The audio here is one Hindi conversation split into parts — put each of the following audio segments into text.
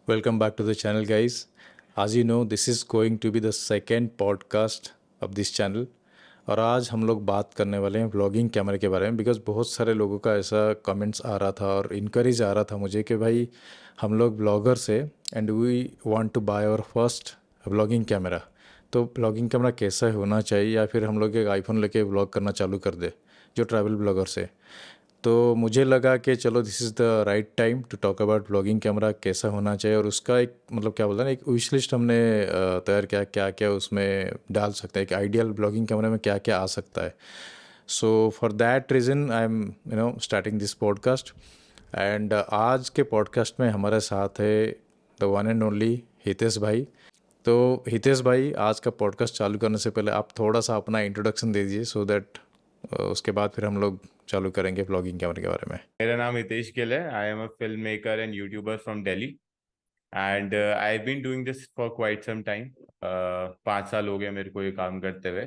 Welcome back to the channel, guys. As you know, this is going to be the second podcast of this channel. और आज हम लोग बात करने वाले हैं व्लॉगिंग कैमरे के बारे में, बिकॉज बहुत सारे लोगों का ऐसा कमेंट्स आ रहा था और इनक्वायरीज आ रहा था मुझे कि भाई हम लोग ब्लॉगर से and we want to buy our first vlogging camera. तो व्लॉगिंग कैमरा कैसा होना चाहिए, या फिर हम लोग एक आईफोन लेके व्लॉग करना चालू कर दे जो ट्रैवल ब्लॉगर से। तो मुझे लगा कि चलो this is the right time to talk about vlogging camera कैसा होना चाहिए, और उसका एक मतलब क्या बोलते हैं ना, एक विश लिस्ट हमने तैयार किया क्या क्या उसमें डाल सकते हैं, एक आइडियल व्लॉगिंग कैमरा में क्या क्या आ सकता है। So for that reason I am starting this podcast. And आज के पॉडकास्ट में हमारे साथ है the one and only Hitesh भाई। तो हितेश भाई, आज का पॉडकास्ट चालू करने से पहले आप थोड़ा सा अपना इंट्रोडक्शन दे दीजिए, सो दैट उसके बाद फिर हम लोग चालू करेंगे व्लॉगिंग कैमरे के बारे में। मेरा नाम हितेश गिल है. I am a film maker and YouTuber from Delhi and I have been doing this for quite some time. 5 साल हो गए मेरे को ये काम करते हुए.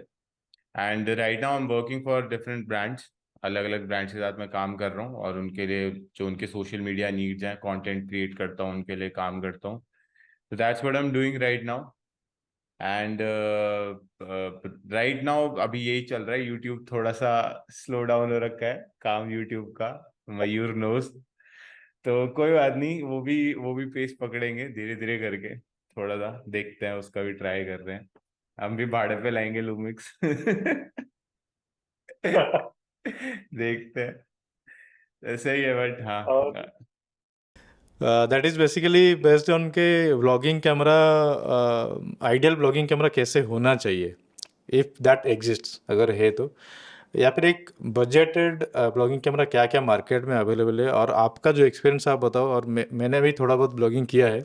And right now I am working for different brands. अलग अलग ब्रांड्स के साथ मैं काम कर रहा हूँ और उनके लिए जो उनके सोशल मीडिया नीड्स हैं, कंटेंट क्रिएट करता हूँ, उनके लिए काम करता हूँ. तो that's what I am doing right now. And right now अभी यही चल रहा है. यूट्यूब थोड़ा सा स्लो डाउन हो रखा है, काम यूट्यूब का. मयूर नोस. तो कोई बात नहीं, वो भी पेस पकड़ेंगे धीरे धीरे करके. थोड़ा सा देखते हैं, उसका भी ट्राई कर रहे हैं. हम भी भाड़े पे लाएंगे लूमिक्स. देखते हैं. सही है बट हाँ. और that is basically based on के vlogging camera, ideal vlogging camera कैसे होना चाहिए, इफ़ दैट एग्जिस्ट्स, अगर है तो। या फिर एक बजटेड ब्लॉगिंग कैमरा क्या क्या मार्केट में अवेलेबल है, और आपका जो एक्सपीरियंस आप बताओ। और मैंने भी थोड़ा बहुत ब्लॉगिंग किया है,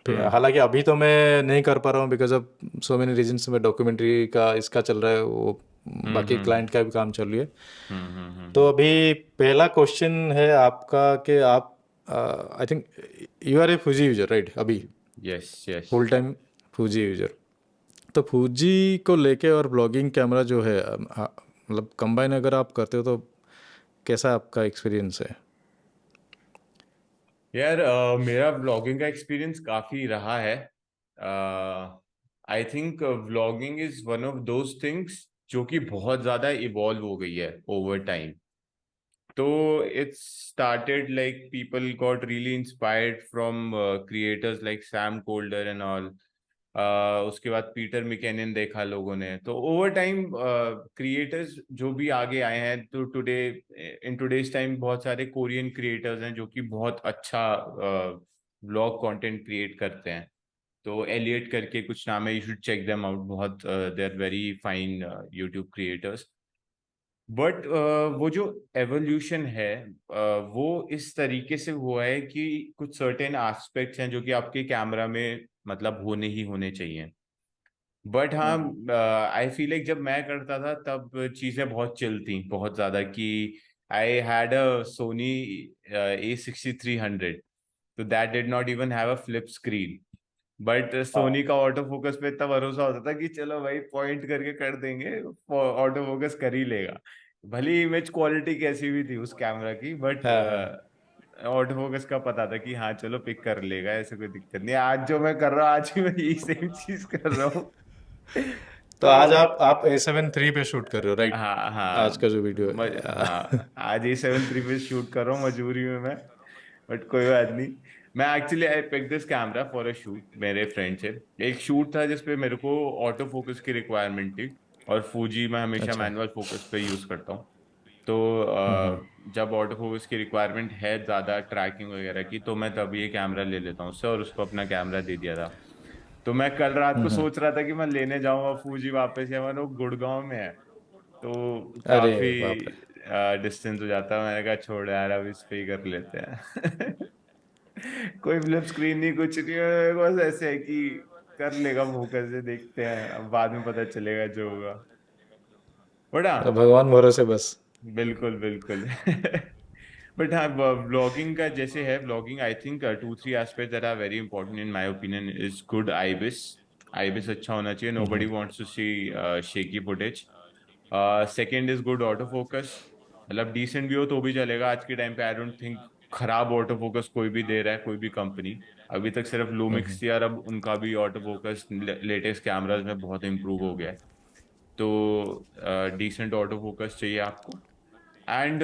हालांकि अभी तो मैं नहीं कर पा रहा हूँ because of so many reasons में, डॉक्यूमेंट्री का इसका चल रहा है, वो बाकी क्लाइंट का भी काम चल रही है। तो अभी पहला क्वेश्चन है आपका कि आप I think you are a Fuji user, right? अभी yes yes. Full time Fuji user. तो फूजी को लेके और ब्लॉगिंग कैमरा जो है, मतलब कंबाइन अगर आप करते हो तो कैसा आपका एक्सपीरियंस है? यार मेरा व्लॉगिंग का एक्सपीरियंस काफी रहा है. I think vlogging is one of those things जो कि बहुत ज्यादा इवॉल्व हो गई है ओवर टाइम. तो it's started like people got really inspired from creators like Sam colder and all. उसके बाद पीटर मिकेनिन देखा लोगों ने. तो ओवर टाइम क्रिएटर्स जो भी आगे आए हैं, तो टुडे इन टुडेज टाइम बहुत सारे कोरियन क्रिएटर्स हैं जो कि बहुत अच्छा व्लॉग कंटेंट क्रिएट करते हैं. तो एलियट करके कुछ नाम है, you should check them out. बहुत they are very fine YouTube creators. But वो जो एवोल्यूशन है, वो इस तरीके से हुआ है कि कुछ सर्टेन एस्पेक्ट्स हैं जो कि आपके कैमरा में मतलब होने ही होने चाहिए. बट हाँ, आई फील लाइक जब मैं करता था तब चीज़ें बहुत चिल थी, बहुत ज़्यादा. कि I had a Soni A6300. तो that did not even have a flip screen. But Soni का ऑटो फोकस पे इतना भरोसा होता था कि चलो भाई पॉइंट करके कर देंगे, ऑटो फोकस कर ही लेगा. भली इमेज क्वालिटी कैसी भी थी उस कैमरा की, बट हाँ हाँ। ऑटो फोकस का पता था कि हाँ चलो पिक कर लेगा, ऐसे कोई दिक्कत नहीं. आज जो मैं कर रहा हूँ, आज भी मैं यही सेम चीज कर रहा हूँ. तो आज तो आप A7 III पे शूट कर रहे हो, राइट? हाँ आज का हाँ. जो वीडियो है। हाँ, आज A7 III पे शूट कर रहा हूँ मजबूरी में मैं. बट कोई बात नहीं. मैं actually I pick this camera for a shoot. मेरे फ्रेंड से एक शूट था जिसपे मेरे को ऑटो फोकस की रिक्वायरमेंट थी. और फूजी मैं हमेशा अच्छा। मैनुअल फोकस पे यूज करता हूँ. तो हम्म। जब ऑटो फोकस की रिक्वायरमेंट है ज़्यादा ट्रैकिंग वगैरह की, तो मैं तभी ये कैमरा ले लेता हूँ उससे, और उसको अपना कैमरा दे दिया था. तो मैं कल रात को सोच रहा था कि मैं लेने जाऊंगा फूजी वापस, या मैंने वो गुड़गांव में है. तो अरे काफी बाप रे। डिस्टेंस हो जाता है. मैंने कहा छोड़ यार, अब इस पे ही कर लेते हैं. कोई फ्लिप स्क्रीन नहीं, कुछ नहीं है, बस ऐसे है कि कर लेगा फोकस से, देखते हैं अब बाद में पता चलेगा जो होगा. बड़ा तो भगवान भरोसे बस। बिल्कुल बिल्कुल. बट हाँ, ब्लॉगिंग का जैसे है, blogging I think 2-3 aspect that are very important in my opinion. Is good IBIS. IBIS अच्छा होना चाहिए. Nobody wants to see shaky footage. Second is good auto focus. मतलब डिसेंट भी हो तो भी चलेगा आज के टाइम पे. आई डोंट थिंक खराब ऑटो फोकस कोई भी दे रहा है, कोई भी कंपनी. अभी तक सिर्फ लूमिक्स हम्म। थी, और अब उनका भी ऑटो फोकस लेटेस्ट कैमराज में बहुत इम्प्रूव हो गया है। तो डिसेंट ऑटो फोकस चाहिए आपको। एंड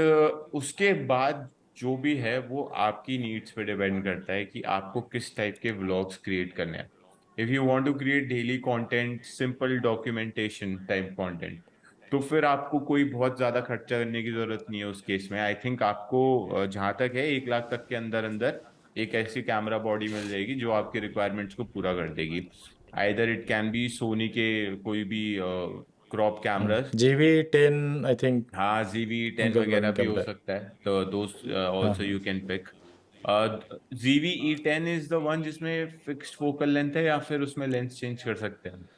उसके बाद जो भी है वो आपकी नीड्स पे डिपेंड करता है कि आपको किस टाइप के व्लॉग्स क्रिएट करने हैं। If you want to create daily content, simple documentation type content, तो फिर आपको कोई बहुत ज्यादा खर्चा करने की जरूरत नहीं है उस केस में। आई थिंक आपको जहाँ तक है 1 लाख तक के अंदर अंदर एक ऐसी कैमरा बॉडी मिल जाएगी जो आपके रिक्वायरमेंट्स को पूरा कर देगी। Either it can be Sony के कोई भी crop cameras. GV10 I think हाँ, ZV-10 उनका वगैरह ब्लॉगिंग भी हो कैमरा है। सकता है, तो दोस्त हाँ ऑल्सो हाँ। You can pick. ZV-E10 is the one जिसमें फिक्स्ड फोकल लेंथ है, या फिर उसमें लेंस चेंज कर सकते हैं?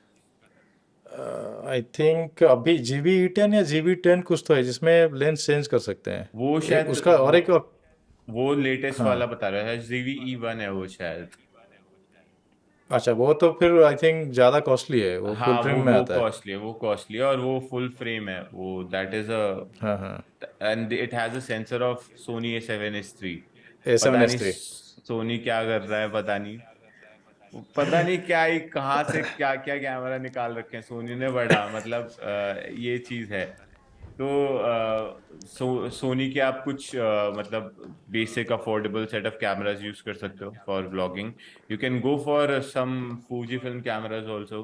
आई थिंक अभी GV10 या GV10 कुछ तो है जिसमें लेंस चेंज कर सकते हैं। वो शायद उसका और एक वो लेटेस्ट वाला हाँ। बता रहा है, ZV-E1 है वो शायद। अच्छा, वो तो फिर आई थिंक ज़्यादा कॉस्टली है, वो फुल हाँ, फ्रेम में वो आता है। कॉस्टली है, वो कॉस्टली है, और वो फुल फ्रेम है वो, दैट इज अ, हाँ हाँ। And it has a sensor of Sony A7S III। A seven पता एस नहीं थ्री सोनी क्या कर रहा है, पता नहीं। पता नहीं क्या ही कहाँ से क्या क्या कैमरा निकाल रखे हैं सोनी ने, बड़ा मतलब ये चीज है। तो सोनी के आप कुछ मतलब basic affordable set of cameras use कर सकते हो for vlogging. You can go for some Fuji film cameras also.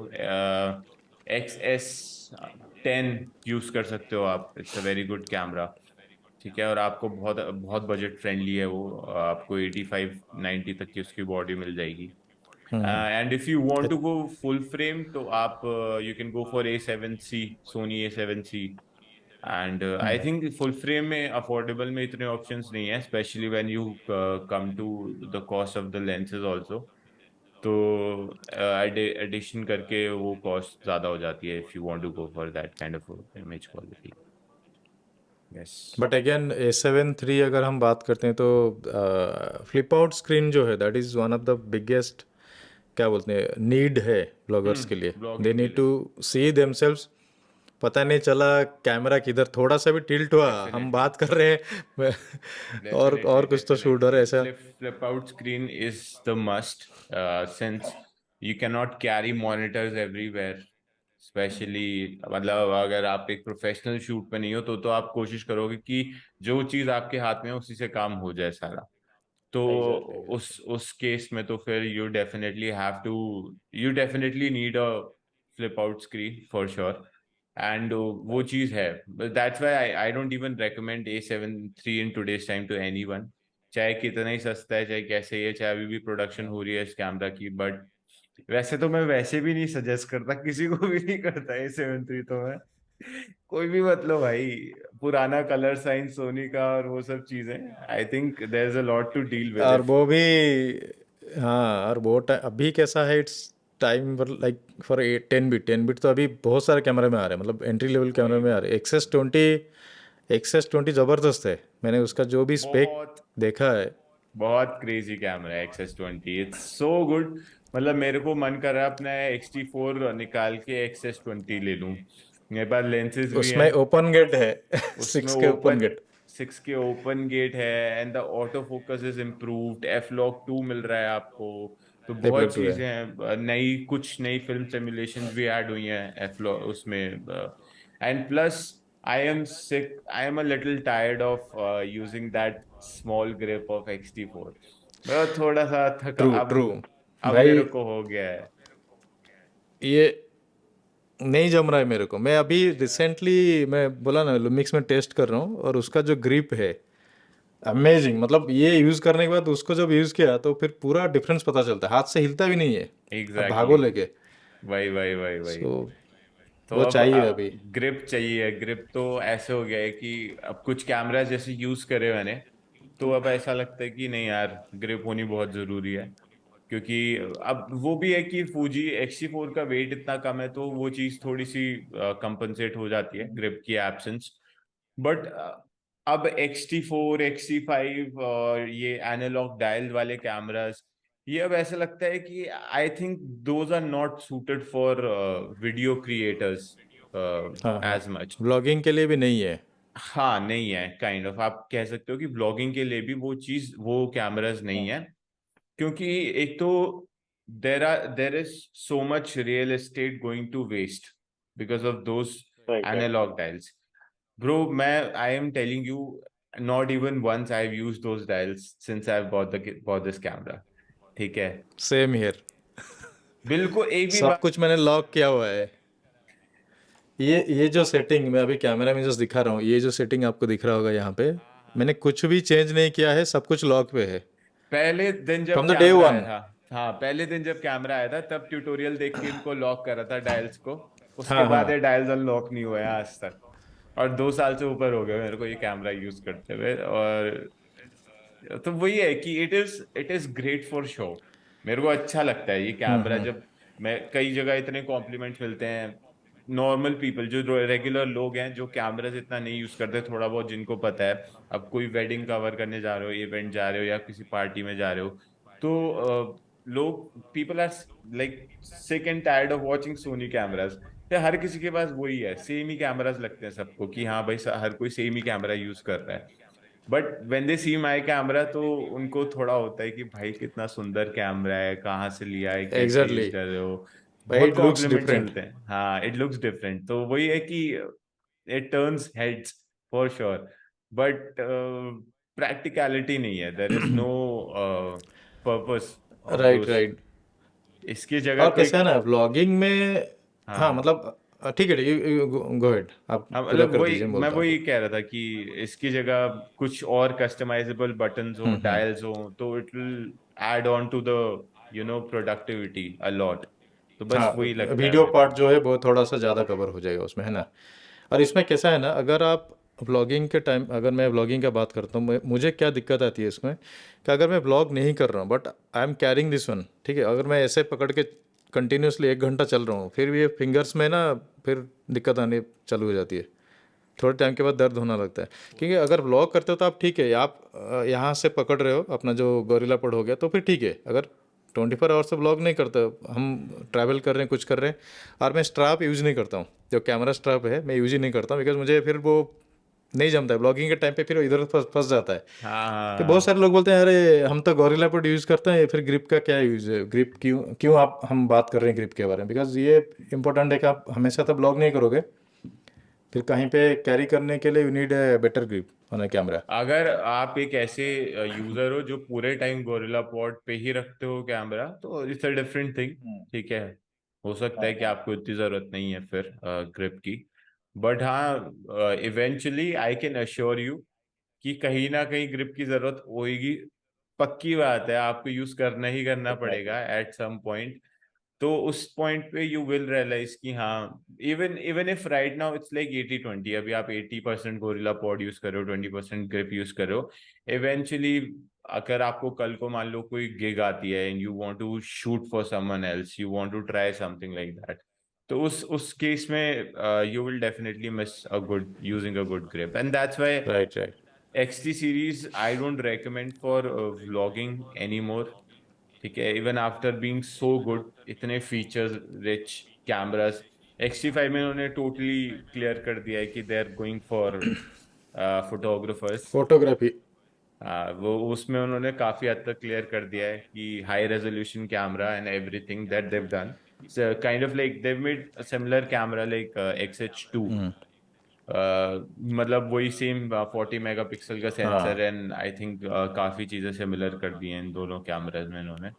XS10 use कर सकते हो आप, it's a very good camera. ठीक है, और आपको बहुत बहुत बजट फ्रेंडली है वो, आपको 85-90 तक की उसकी बॉडी मिल जाएगी। Hmm. And if you want to go full frame तो आप you can go for A7C, Sony A7C। And I think full frame में अफोर्डेबल में इतने ऑप्शंस नहीं है, specially when you come to the cost of the lenses also. तो एडिशन करके वो कॉस्ट ज्यादा हो जाती है if you want to go for that kind of image quality. Yes. But again A7 III अगर हम बात करते हैं तो फ्लिप आउट स्क्रीन जो है that is one of the biggest, क्या बोलते हैं, नीड है ब्लॉगर्स के लिए। दे ब्लॉगिंग के नीड लिए टू सी देमसेल्व्स। पता नहीं चला कैमरा किधर थोड़ा सा भी टिल्ट हुआ, हम डेफिनेटली, बात कर रहे हैं डेफिनेटली, और कुछ तो शूट हो डेफिनेटली रहा है ऐसा। flip out screen is the must, since you cannot carry monitors everywhere, specially मतलब अगर आप एक प्रोफेशनल शूट पे नहीं हो तो आप कोशिश करोगे कि जो चीज आपके हाथ में है उसी से काम हो जाए सारा। तो एग्जैक्टली उस केस में तो फिर you definitely need a flip out screen for sure. And वो चीज है, that's why I don't even recommend A7 III in today's time to anyone. चाहे कितना ही सस्ता है, चाहे कैसे ही है, चाहे अभी भी प्रोडक्शन हो रही है इस कैमरा की, बट वैसे तो मैं वैसे भी नहीं सजेस्ट करता, किसी को भी नहीं करता A7 III तो मैं। कोई भी मतलब भाई, पुराना कलर साइंस सोनी का और वो सब चीजें, I think there is a lot to deal with और इफ। वो भी, हाँ, और वो अभी कैसा है, it's time like for 10 bit तो अभी बहुत सारे कैमरे में आ रहे हैं, मतलब एंट्री लेवल कैमरे वही, में आ रहे हैं। एक्सेस 20 ज़बरदस्त है, मैंने उसका जो भी स्पेक बहुत देखा है। बहुत क्रेजी कैमरा है XS20, इट्स सो गुड। मतलब मेरे को मन कर रहा है अपना X-T4 निकाल के XS20 ले लूं। मेरे पास लेंसेज भी हैं, उसमें ओपन गेट है उसमें 6 के ओपन ओपन गेट। 6 के ओपन गेट है, and the auto focus is improved, F-Log 2 मिल रहा है आपको। तो बहुत F-Log 2 है। चीजें हैं, नई कुछ नई फिल्म सिमुलेशंस भी ऐड हुई हैं F-Log उसमें। And plus I am a little tired of using that small grip of X-T4। मैं थोड़ा सा थका ट्रू ट्रू अब भाई, मेरे को हो गया है। ये नहीं जम रहा है मेरे को। मैं अभी रिसेंटली, मैं बोला ना, लुमिक्स में टेस्ट कर रहा हूँ, और उसका जो ग्रिप है अमेजिंग। मतलब ये यूज़ करने के बाद उसको जब यूज़ किया तो फिर पूरा डिफरेंस पता चलता है, हाथ से हिलता भी नहीं है। अब भागो एग्जैक्टली, लेके। वही वही वही वही। सो तो वो चाहिए अब अभी। ग्रिप चाहिए। ग्रिप तो ऐसे हो गया है कि अब कुछ कैमरा जैसे यूज करे मैंने, तो अब ऐसा लगता है कि नहीं यार, ग्रिप होनी बहुत जरूरी है। क्योंकि अब वो भी है कि फूजी X-T4 का वेट इतना कम है, तो वो चीज थोड़ी सी कंपनसेट हो जाती है ग्रिप की एब्सेंस। बट अब X-T4 X-T5 और ये एनालॉग डायल वाले कैमरास, ये अब ऐसा लगता है कि I think those are not suited for video creators हाँ हाँ। As much. व्लॉगिंग के लिए भी नहीं है। हाँ, नहीं है, काइंड ऑफ आप कह सकते हो कि ब्लॉगिंग के लिए भी वो चीज वो कैमरास नहीं है। क्योंकि एक तो there is so much real estate going to waste because of those right right analog dials bro मैं I am telling you not even once I have used those dials since I have bought this camera ठीक है सेम हियर, बिल्कुल एक भी सब बार कुछ मैंने लॉक किया हुआ है। ये जो सेटिंग मैं अभी कैमरा में जो दिखा रहा हूँ, ये जो सेटिंग आपको दिख रहा होगा यहाँ पे, मैंने कुछ भी चेंज नहीं किया है, सब कुछ लॉक पे है पहले दिन जब फ्रॉम द डे कैमरा आया वन। था हाँ पहले दिन जब कैमरा आया था तब ट्यूटोरियल देख के इनको लॉक करा था डायल्स को उसके हाँ बाद हाँ, ये डायल्स अनलॉक नहीं हुआ है आज तक और 2 साल से ऊपर हो गए मेरे को ये कैमरा यूज करते हुए और तो वही है कि it is great for show मेरे को अच्छा लगता है ये कैमरा जब मैं कई जगह इतने कॉम्प्लीमेंट्स मिलते हैं नॉर्मल पीपल जो रेगुलर लोग हैं जो कैमरास इतना नहीं यूज करते थोड़ा बहुत जिनको पता है अब कोई वेडिंग कवर करने जा रहे हो इवेंट जा रहे हो या किसी पार्टी में जा रहे हो तो लोग people are like sick and tired of watching Sony cameras तो हर किसी के पास वही है सेम ही कैमरास लगते हैं सबको कि हाँ भाई हर कोई सेम ही कैमरा यूज कर रहा है but when they see my camera तो उनको थोड़ा होता है कि भाई कितना सुंदर कैमरा है कहाँ से लिया है कैसे यूज एग्जैक्टली कर रहे हो भाई, बहुत इट लुक्स कॉम्प्लीमेंट्स डिफरेंट। मिलते हैं हाँ इट लुक्स डिफरेंट तो वही है कि it turns heads for sure but practicality नहीं है there is no purpose of right those right. इसकी जगह और कोई कैसा है ना व्लॉगिंग में, हाँ हाँ मतलब ठीक है, ठीक है, गो अहेड, आप हाँ पूरा मतलब कर वही दीजिए, मैं मैं बोलता हूँ वही फिर। कह रहा था कि इसकी जगह कुछ और कस्टमाइजेबल बटन्स हो डायल्स हो तो it will add on to the productivity a lot तो बस हाँ, वही लगता है वीडियो मेरे पार्ट को जो है वो थोड़ा सा ज़्यादा कवर हो जाएगा उसमें, है ना। और इसमें कैसा है ना, अगर आप व्लॉगिंग के टाइम, अगर मैं व्लॉगिंग का बात करता हूँ, मुझे क्या दिक्कत आती है इसमें कि अगर मैं व्लॉग नहीं कर रहा हूँ but I am carrying this one, ठीक है, अगर मैं ऐसे पकड़ के कंटिन्यूसली 1 घंटा चल रहा हूँ, फिर भी ये फिंगर्स में ना फिर दिक्कत आने चालू हो जाती है, थोड़े टाइम के बाद दर्द होना लगता है। क्योंकि अगर व्लॉग करते हो तो आप ठीक है, आप यहाँ से पकड़ रहे हो अपना जो गोरिल्ला पोड हो गया तो फिर ठीक है। अगर 24 आवर्स से व्लॉग नहीं करते, हम ट्रैवल कर रहे हैं, कुछ कर रहे हैं, और मैं स्ट्रैप यूज़ नहीं करता हूँ, जो कैमरा स्ट्रैप है मैं यूज़ ही नहीं करता हूँ, बिकॉज मुझे फिर वो नहीं जमता है ब्लॉगिंग के टाइम पे, फिर इधर फंस फंस जाता है। कि बहुत हाँ सारे लोग बोलते हैं अरे हम तो गोरिल्ला पोड यूज़ करते हैं, फिर ग्रिप का क्या यूज़ है, ग्रिप क्यों क्यों आप हम बात कर रहे हैं ग्रिप के बारे में, बिकॉज ये इंपॉर्टेंट है कि आप हमेशा तो ब्लॉग नहीं करोगे, फिर कहीं पे कैरी करने के लिए you need a better grip on a camera. अगर आप एक ऐसे यूजर हो जो पूरे टाइम गोरिल्ला पॉड पे ही रखते हो कैमरा तो इट्स अ डिफरेंट थिंग ठीक है हो सकता है कि आपको इतनी जरूरत नहीं है फिर ग्रिप की बट हाँ eventually I can assure you कि कहीं ना कहीं ग्रिप की जरूरत होगी पक्की बात है आपको यूज करना ही करना एग्जैक्टली पड़ेगा एट सम पॉइंट तो उस पॉइंट पे यू विल रियलाइज कि हाँ even even if right now it's like 80-20 अभी आप 80% गोरिल्ला पॉड यूज कर रहे हो 20% ग्रिप यूज कर रहे हो इवेंचुअली अगर आपको कल को मान लो कोई गिग आती है and you want to shoot for someone else you want to try something like that तो उस केस में you will definitely miss a good using a good grip and that's why right right. XT series I don't recommend for vlogging any more ठीक है even after being so good इतने फीचर्स रिच कैमरास XT5 में उन्होंने टोटली क्लियर कर दिया है कि they are going for photographers photography. वो उसमें उन्होंने काफी हद तक क्लियर कर दिया है कि high resolution camera and everything that they've done kind of like they've made a similar camera like XH2 मतलब वही सेम 40 मेगापिक्सल का सेंसर हाँ एंड आई थिंक काफी चीजें सिमिलर कर दी हैं इन दोनों कैमराज में इन्होंने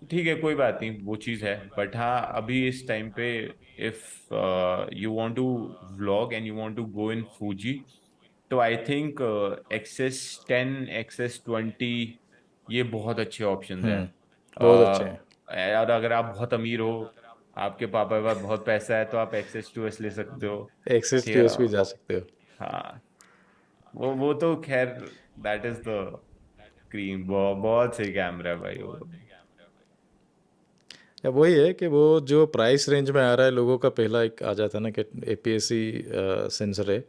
ठीक है कोई बात नहीं वो चीज़ है बट हाँ अभी इस टाइम पे if you want to vlog and you want to go in Fuji तो आई थिंक XS10 XS20 ये बहुत अच्छे ऑप्शंस हैं बहुत अच्छे हैं। और अगर आप बहुत अमीर हो आपके पापा के पास बहुत पैसा है तो आप XS2S ले सकते हो एक्सेस ठीक टू है एस भी जा सकते हो। हाँ वो तो खैर दैट इज द क्रीम बहुत सही कैमरा है भाई वो या वही है कि वो जो प्राइस रेंज में आ रहा है, लोगों का पहला एक आ जाता है ना कि APS-C सेंसर है,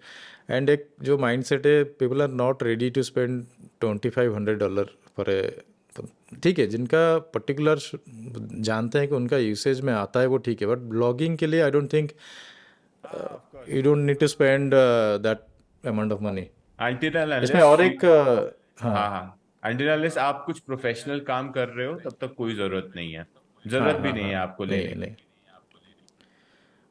एंड एक जो माइंडसेट है, people are not ready to spend $2500 for a, ठीक है, जिनका पर्टिकुलर जानते हैं कि उनका यूसेज में आता है वो ठीक है, बट ब्लॉगिंग के लिए I don't think you don't need to spend that amount of money. until and इसमें unless और you एक हाँ, हाँ हाँ अनटिल अनलेस आप कुछ प्रोफेशनल काम कर रहे हो तब तक कोई जरूरत नहीं है, हाँ जरूरत भी हाँ नहीं हाँ, है आपको नहीं लेने नहीं। की।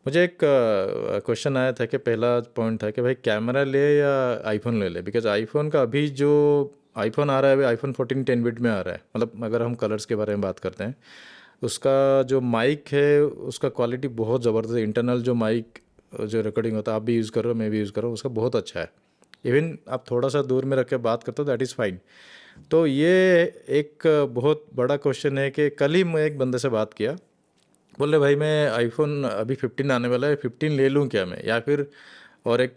मुझे एक क्वेश्चन आया था कि पहला पॉइंट था कि भाई कैमरा ले या आईफोन ले ले, बिकॉज आईफोन का अभी जो आईफोन आ रहा है अभी आईफोन 14 10 बिट में आ रहा है, मतलब अगर हम कलर्स के बारे में बात करते हैं, उसका जो माइक है उसका क्वालिटी बहुत ज़बरदस्त है। इंटरनल जो माइक जो रिकॉर्डिंग होता है, आप भी यूज़ करो मैं भी यूज़ करो, उसका बहुत अच्छा है। इवन आप थोड़ा सा दूर में रख के बात करते हो दैट इज़ फाइन। तो ये एक बहुत बड़ा क्वेश्चन है कि कल ही मैं एक बंदे से बात किया, बोल रहे भाई मैं आईफोन अभी 15 आने वाला है, 15 ले लूँ क्या मैं, या फिर और एक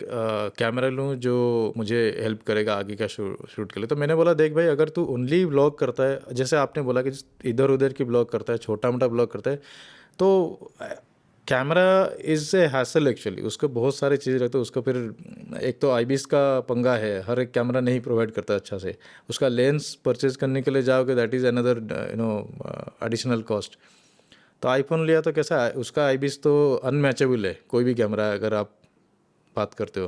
कैमरा लूँ जो मुझे हेल्प करेगा आगे का शूट के लिए। तो मैंने बोला देख भाई, अगर तू ओनली व्लॉग करता है, जैसे आपने बोला कि इधर उधर की ब्लॉग करता है, छोटा मोटा ब्लॉग करता है, तो camera is a hassle actually. उसको बहुत सारी चीज़ें रहते हैं उसको, फिर एक तो आईबीएस का पंगा है, हर एक कैमरा नहीं प्रोवाइड करता अच्छा से। उसका लेंस परचेज करने के लिए जाओगे that is another additional cost. तो आईफोन लिया तो कैसा है, उसका आईबीएस तो अनमैचेबल है, कोई भी कैमरा है अगर आप बात करते हो।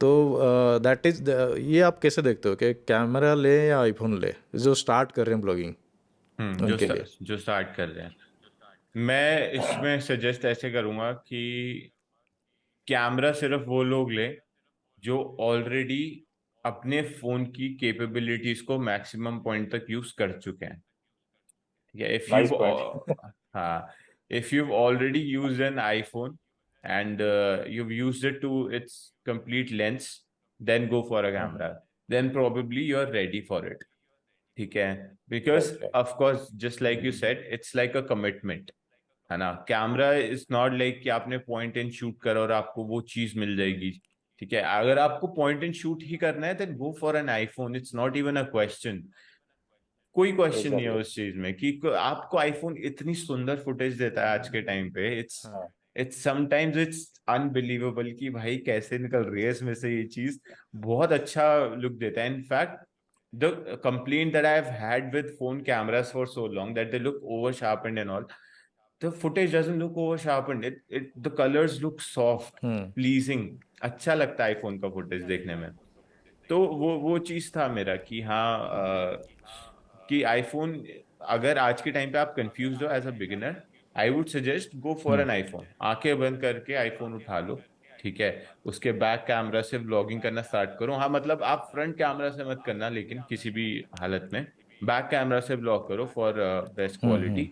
तो दैट इज़ ये आप कैसे देखते हो कि कैमरा ले या आईफोन ले जो स्टार्ट कर रहे हैं ब्लॉगिंग उनके लिए? जो स्टार्ट कर रहे हैं, मैं इसमें सजेस्ट ऐसे करूंगा कि कैमरा सिर्फ वो लोग लें जो ऑलरेडी अपने फोन की कैपेबिलिटीज को मैक्सिमम पॉइंट तक यूज कर चुके हैं। Yeah, if nice you've point. uh, if you've already used an iPhone and you've used it to its complete length, then go for a camera. Then probably you're ready for it. ठीक है, because right right. of course, just like you said, it's like a commitment, है ना। कैमरा इज नॉट लाइक कि आपने पॉइंट एंड शूट करा और आपको वो चीज मिल जाएगी। ठीक है, अगर आपको पॉइंट एंड शूट ही करना है then go for an iPhone, it's not even a question. कोई क्वेश्चन नहीं है एग्जैक्टली। उस चीज में कि आपको आईफोन इतनी सुंदर फुटेज देता है आज के टाइम पे। इट्स हाँ। इट्स समटाइम्स इट्स अनबिलीवेबल कि भाई कैसे निकल रही है इसमें से ये चीज। बहुत अच्छा लुक देता है। In fact the complaint that I have had with phone cameras for so long that they look over sharpened and all, the footage doesn't look over sharpened, it the colours look soft, pleasing, अच्छा लगता है आईफोन का फुटेज देखने में। तो वो चीज था मेरा कि हाँ, कि आईफोन, अगर आज के टाइम पे आप कंफ्यूज हो as a beginner, I would suggest go for an iPhone. आंखें बंद करके आईफोन उठा लो, ठीक है। उसके बैक कैमरा से व्लॉगिंग करना स्टार्ट करो। हाँ मतलब आप फ्रंट कैमरा से मत करना, लेकिन किसी भी हालत में बैक कैमरा से व्लॉग करो फॉर बेस्ट क्वालिटी।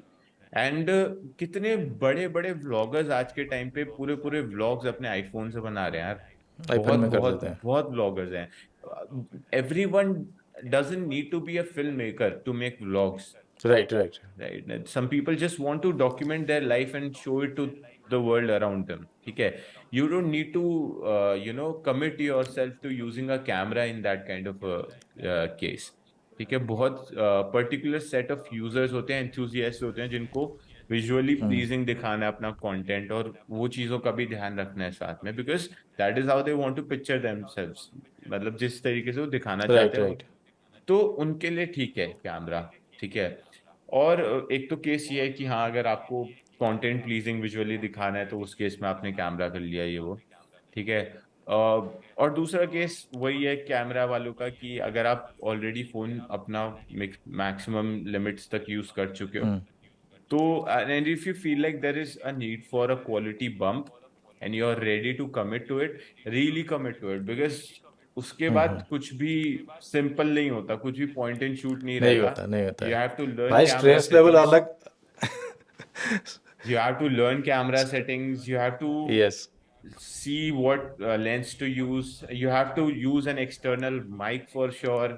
एंड कितने बड़े बड़े व्लॉगर्स आज के टाइम पे पूरे पूरे व्लॉग्स अपने आईफोन से बना रहे हैं यार। आईफोन बहुत में कर बहुत देते हैं। बहुत व्लॉगर्स हैं। Everyone doesn't need to be a filmmaker to make vlogs, right right. right? Some people just want to document their life and show it to the world around them, ठीक है। You don't need to commit yourself to using a camera in that kind of a case, ठीक है। बहुत पर्टिकुलर सेट ऑफ यूजर्स होते हैं, एंथुजियास्ट होते हैं, जिनको विजुअली प्लीजिंग दिखाना है अपना कंटेंट, और वो चीजों का भी ध्यान रखना है साथ में, because that is how they want to picture themselves, मतलब जिस तरीके से वो दिखाना चाहते राइट हैं। राइट। तो उनके लिए ठीक है कैमरा, ठीक है। और एक तो केस ये है कि हाँ, अगर आपको कंटेंट प्लीजिंग विजुअली दिखाना है तो उस केस में आपने कैमरा कर लिया, ये वो ठीक है। और दूसरा केस वही है कैमरा वालों का कि अगर आप ऑलरेडी फोन अपना मैक्सिमम लिमिट्स तक यूज कर चुके हो, तो and if you feel like there is a need for a quality bump and you are ready to commit to it, really commit to it, because उसके बाद कुछ भी सिंपल नहीं होता, कुछ भी पॉइंट एंड शूट नहीं नहीं रहेगा। होता नहीं होता यू है हैव टू लर्न भाई, कैमरा स्ट्रेस लेवल सेटिंग्स, अलग। you have to learn camera settings, you have to yes. see what lens to use, you have to use an external mic for sure,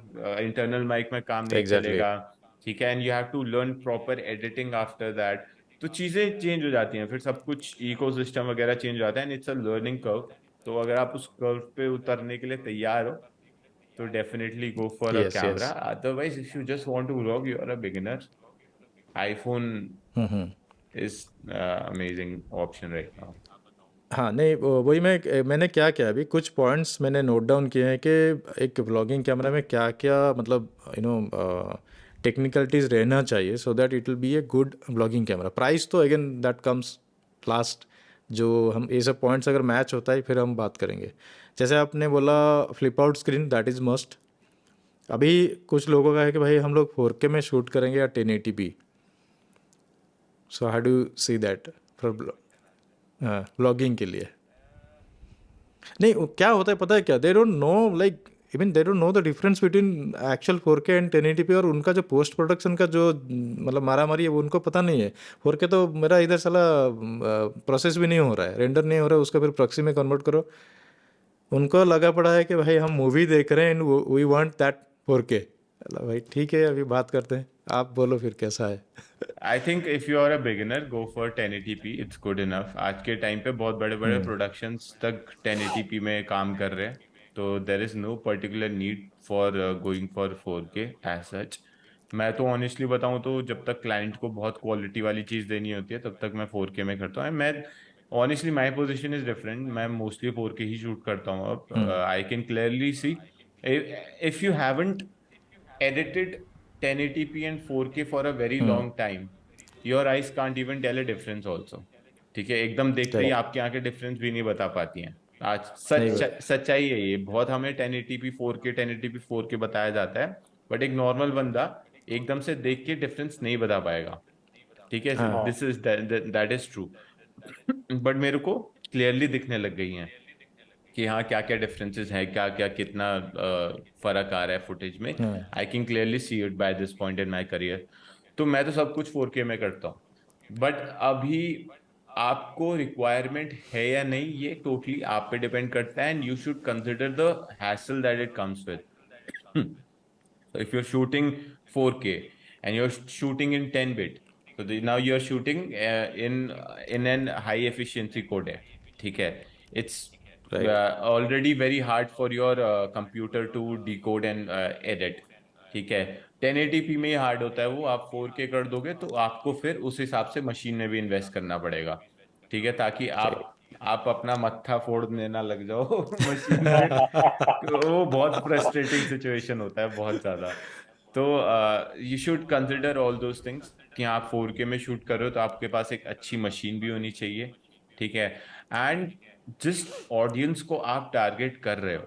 internal mic में काम नहीं एग्जैक्टली। चलेगा, ठीक है। And you have to learn proper editing after that. तो चीजें चेंज हो जाती हैं, फिर सब कुछ इकोसिस्टम वगैरह चेंज हो जाता है, and it's a learning curve. तो अगर आप उस कर्व पे उतरने के लिए तैयार हो तो definitely go for a yes camera. Yes. Otherwise if you just want to vlog, you are a beginner, iPhone is amazing option right now. हाँ नहीं, वही मैंने क्या किया अभी, कुछ पॉइंट्स मैंने नोट डाउन किए हैं कि एक व्लॉगिंग कैमरा में क्या क्या मतलब टेक्निकलिटीज़ रहना चाहिए so that it will be a good vlogging camera. Price तो अगेन दैट कम्स लास्ट, जो हम ये सब पॉइंट्स अगर मैच होता है फिर हम बात करेंगे। जैसे आपने बोला flip out screen that is must. अभी कुछ लोगों का है कि भाई हम लोग 4K में शूट करेंगे या 1080p, so how do see that for vlogging के लिए? नहीं क्या होता है पता है क्या, they don't know like even they don't know the difference between actual 4K and 1080p, और उनका जो पोस्ट प्रोडक्शन का जो मतलब मारा मारी है वो उनको पता नहीं है। 4K तो मेरा इधर साला प्रोसेस भी नहीं हो रहा है, रेंडर नहीं हो रहा है, उसका फिर प्रॉक्सी में कन्वर्ट करो। उनको लगा पड़ा है कि भाई हम मूवी देख रहे हैं and we want that 4K। चलो भाई ठीक है, अभी बात करते हैं, आप बोलो फिर कैसा है। I think if you are a beginner go for 1080p, it's good enough. आज के टाइम पे बहुत बड़े बड़े प्रोडक्शंस तक 1080p में काम कर रहे हैं, तो there is no particular need for going for 4K as such. मैं तो ऑनेस्टली बताऊं तो जब तक क्लाइंट को बहुत क्वालिटी वाली चीज़ देनी होती है तब तक मैं 4K में करता हूँ। मैं honestly my position is different, मैं मोस्टली 4K ही शूट करता हूँ अब। I can clearly see if you haven't edited 1080p and 4K for a very long time, your eyes can't even tell a difference also। ठीक है, एकदम देखते ही करेक्ट। आपकी आंखें डिफरेंस भी नहीं बता पाती हैं। आज नहीं सच्चाई है ये। बहुत हमें 1080p 4K 1080p 4K बताया जाता है, बट एक नॉर्मल बंदा एकदम से देख के डिफरेंस नहीं बता पाएगा। ठीक है, हाँ this is that is true. But मेरे को क्लियरली दिखने लग गई हैं कि हाँ क्या क्या डिफरेंसेस हैं, क्या क्या कितना फर्क आ रहा है फुटेज में। हाँ I can clearly see it by this point in my career. तो मैं तो सब कुछ 4K में करता हूँ। बट अभी आपको रिक्वायरमेंट है या नहीं, ये टोटली आप पे डिपेंड करता है, and you should consider the hassle that it comes with. So if you're shooting 4K and you're shooting in 10 bit, so now you're shooting in an high efficiency codec. ठीक है, it's right. already very hard for your computer to decode and edit। ठीक है, 1080p में ही हार्ड होता है वो। आप 4K कर दोगे तो आपको फिर उस हिसाब से मशीन में भी इन्वेस्ट करना पड़ेगा। ठीक है, ताकि आप अपना मत्था फोड़ने ना लग जाओ मशीन में। वो बहुत फ्रस्ट्रेटिंग सिचुएशन होता है, बहुत ज्यादा। तो you should consider all those things कि आप 4K में शूट कर रहे हो तो आपके पास एक अच्छी मशीन भी होनी चाहिए। ठीक है, एंड जिस ऑडियंस को आप टारगेट कर रहे हो,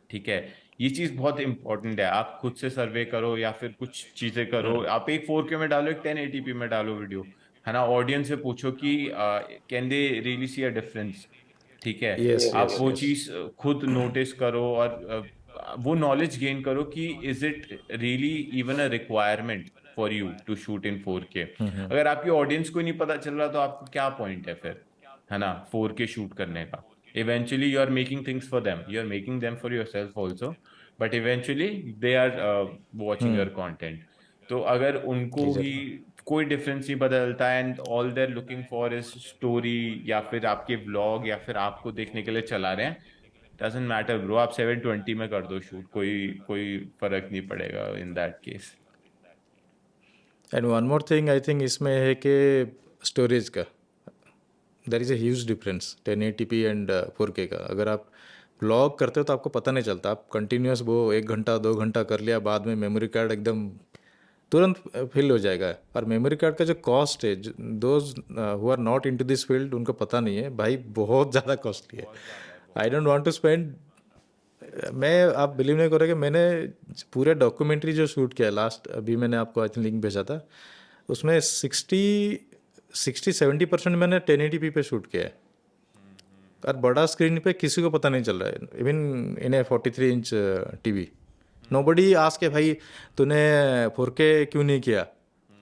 ठीक है, ये चीज बहुत इंपॉर्टेंट है। आप खुद से सर्वे करो या फिर कुछ चीजें करो, आप एक 4K में डालो, एक 1080p में डालो वीडियो, है ना। ऑडियंस से पूछो कि can they really see a difference. ठीक है, यस आप यस वो यस। चीज खुद नोटिस करो और वो नॉलेज गेन करो कि is it really even a requirement for you to shoot in 4K। अगर आपकी ऑडियंस को नहीं पता चल रहा तो आपको क्या पॉइंट है फिर, है ना, 4K शूट करने का। eventually you are making things for them, you are making them for yourself also, but eventually they are watching your content। तो अगर उनको ही एग्जैक्टली। कोई डिफरेंस नहीं बदलता and all there looking for is story या फिर आपके व्लॉग या फिर आपको देखने के लिए चला रहे हैं, डजेंट मैटर ब्रो। आप 720 में कर दो शूट, कोई कोई फर्क नहीं पड़ेगा in that case. And one more thing I think इसमें है कि स्टोरेज का there is a huge difference 1080p and 4K का। अगर आप ब्लॉग करते हो तो आपको पता नहीं चलता, आप कंटिन्यूस वो 1 घंटा 2 घंटा कर लिया, बाद में मेमोरी कार्ड एकदम तुरंत फिल हो जाएगा। और मेमोरी कार्ड का जो कॉस्ट है, those who are not into this field उनको पता नहीं है भाई, बहुत ज़्यादा कॉस्टली है। बहुत ज्यादा है, आई बहुत डोंट ज्यादा वांट टू स्पेंड। मैं आप बिलीव नहीं करोगे, मैंने पूरे डॉक्यूमेंट्री जो शूट किया लास्ट, अभी मैंने आपको आई थिंक लिंक भेजा था, उसमें 60-70% मैंने 1080p पे शूट किया है। और बड़ा स्क्रीन पे किसी को पता नहीं चल रहा है, even in a 43 inch TV nobody आज के भाई तूने 4K क्यों नहीं किया,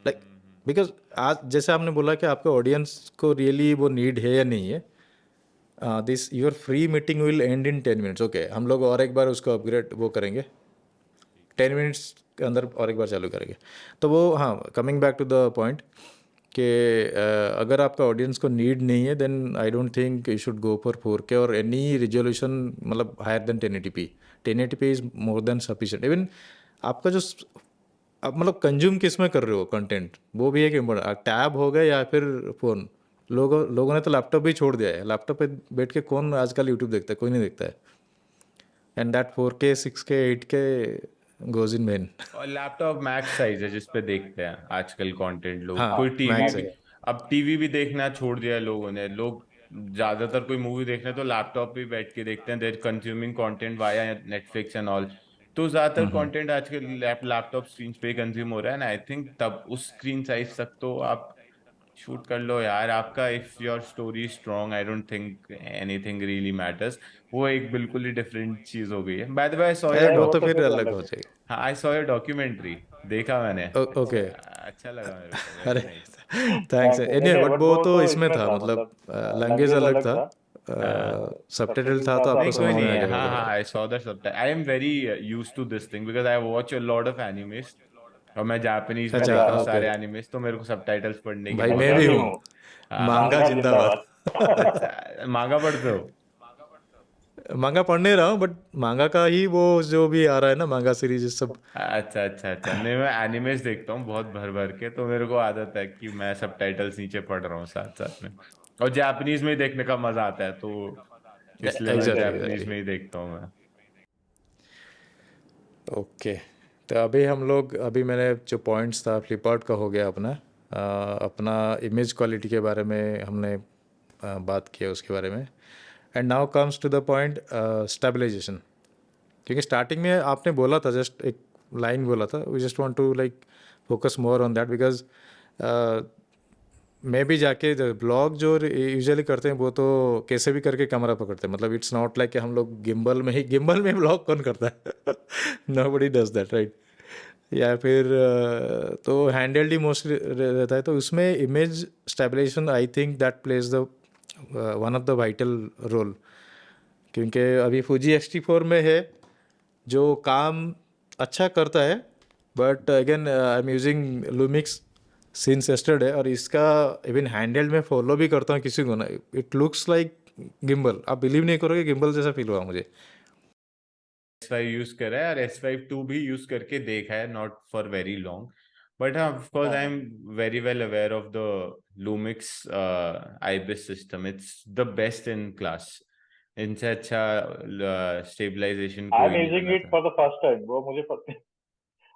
लाइक बिकॉज आज जैसे आपने बोला कि आपके ऑडियंस को रियली वो नीड है या नहीं है। This your free meeting will and in 10 minutes, okay हम लोग और एक बार उसको अपग्रेड वो करेंगे, 10 मिनट्स के अंदर और एक बार चालू करेंगे। तो वो हाँ, coming back to the point कि अगर आपका ऑडियंस को नीड नहीं है then I don't think you should go for 4K और एनी रिजोल्यूशन मतलब higher than 1080p। 1080p is more than sufficient. Even आपका जो आप मतलब कंज्यूम किस में कर रहे हो कंटेंट, वो भी एक इम्पोर्टेंट, टैब हो गया या फिर फ़ोन। लोगों ने तो लैपटॉप भी छोड़ दिया है, लैपटॉप पे बैठ के कौन आजकल यूट्यूब देखता है, कोई नहीं देखता है। And that 4K 6K 8K goes in main. और लैपटॉप मैक्स साइज है जिस पे देखते हैं आजकल कंटेंट लोग। हाँ कोई टीवी मैक्स भी, है। अब टीवी भी देखना छोड़ दिया है लोगों ने। लोग ज्यादातर कोई मूवी देखना है तो लैपटॉप पे बैठ के देखते हैं, there consuming content via Netflix and all. तो ज्यादातर कंटेंट आजकल लैपटॉप स्क्रीन पे कंज्यूम हो रहा है, ना आई थिंक तब उस स्क्रीन साइज तक तो आप शूट कर लो यार आपका। If your story strong, I don't think anything really matters. वो एक बिल्कुल ही डिफरेंट चीज हो गई है। By the way, I saw अरे योर वो वो तो तो फिर फिर अलग अलग हो है। जाएगी। हाँ, आई सॉ योर डॉक्यूमेंट्री, देखा मैंने। अच्छा, ओके। अच्छा लगा मेरे को, वेरी अरे नाइस। Thanks thank you. नहीं एनीवे, नहीं, बट बट वो वो तो तो इसमें इसमें था, था, मतलब मतलब लैंग्वेज लैंग्वेज अलग अलग था, था, सबटाइटल सबटाइटल था था तो तो नहीं आपको आपको कोई समझ नहीं में आ समझ है, में आ जाएगा हाँ हाँ, बराबर। I saw the subtitle. I am very use to this thing because I watch a lot of animes, और मैं जापानीज में अच्छा देखता हूँ अच्छा। ओके। सारे एनिमेस, तो मेरे को सबटाइटल्स पढ़ने की भाई बहुत मैं मैं भी भी आदत हूँ, है। हूँ। हाँ हाँ। मांगा मांगा जिंदाबाद। जिंदाबाद। अच्छा, मांगा पढ़ते हो? मांगा पढ़ नहीं रहा हूँ, बट मांगा का ही वो जो भी आ रहा है ना, मांगा सीरीज सब। अच्छा अच्छा अच्छा, नहीं मैं एनिमेस देखता हूँ बहुत भर भर के, तो मेरे को आदत है कि मैं सबटाइटल्स नीचे पढ़ रहा हूँ साथ साथ में। और जापानीज में ही देखने का मजा आता है, तो इसलिए मैं एग्जैक्टली जापानीज एग्जैक्टली। में ही देखता हूँ मैं। ओके। तो अभी हम लोग, अभी मैंने जो पॉइंट्स था फ्लिपकार्ट का हो गया अपना, अपना इमेज क्वालिटी के बारे में हमने बात किया उसके बारे में। And now comes to the point stabilization. क्योंकि स्टार्टिंग में आपने बोला था, जस्ट एक लाइन बोला था, we just want to like focus more on that, because मैं भी जाके ब्लॉग जो यूजुअली करते हैं वो तो कैसे भी करके कैमरा पकड़ते हैं, मतलब इट्स नॉट लाइक कि हम लोग गिम्बल में ब्लॉग कौन करता है नोबडी डज दैट राइट। या फिर तो हैंडल्ड ही मोस्टली रहता है, तो उसमें image stabilization I think that plays the one of the vital role. क्योंकि अभी फूजी X-T4 में है जो काम अच्छा करता है, but again I am using Lumix since yesterday, और इसका इवन हैंडल्ड में फॉलो भी करता हूँ किसी को ना, इट लुक्स लाइक गिम्बल। आप बिलीव नहीं करोगे, गिम्बल जैसा फील हुआ मुझे। S5 यूज करा है और S5 II भी यूज करके देखा है, not for very long, but हाँ ऑफ कोर्स आई हाँ, am very well aware of the Lumix ibis system. It's the best in class. इनसे अच्छा स्टेबलाइजेशन आई एम कोई नहीं यूजिंग इट बनाता। फॉर द फर्स्ट टाइम, वो मुझे पता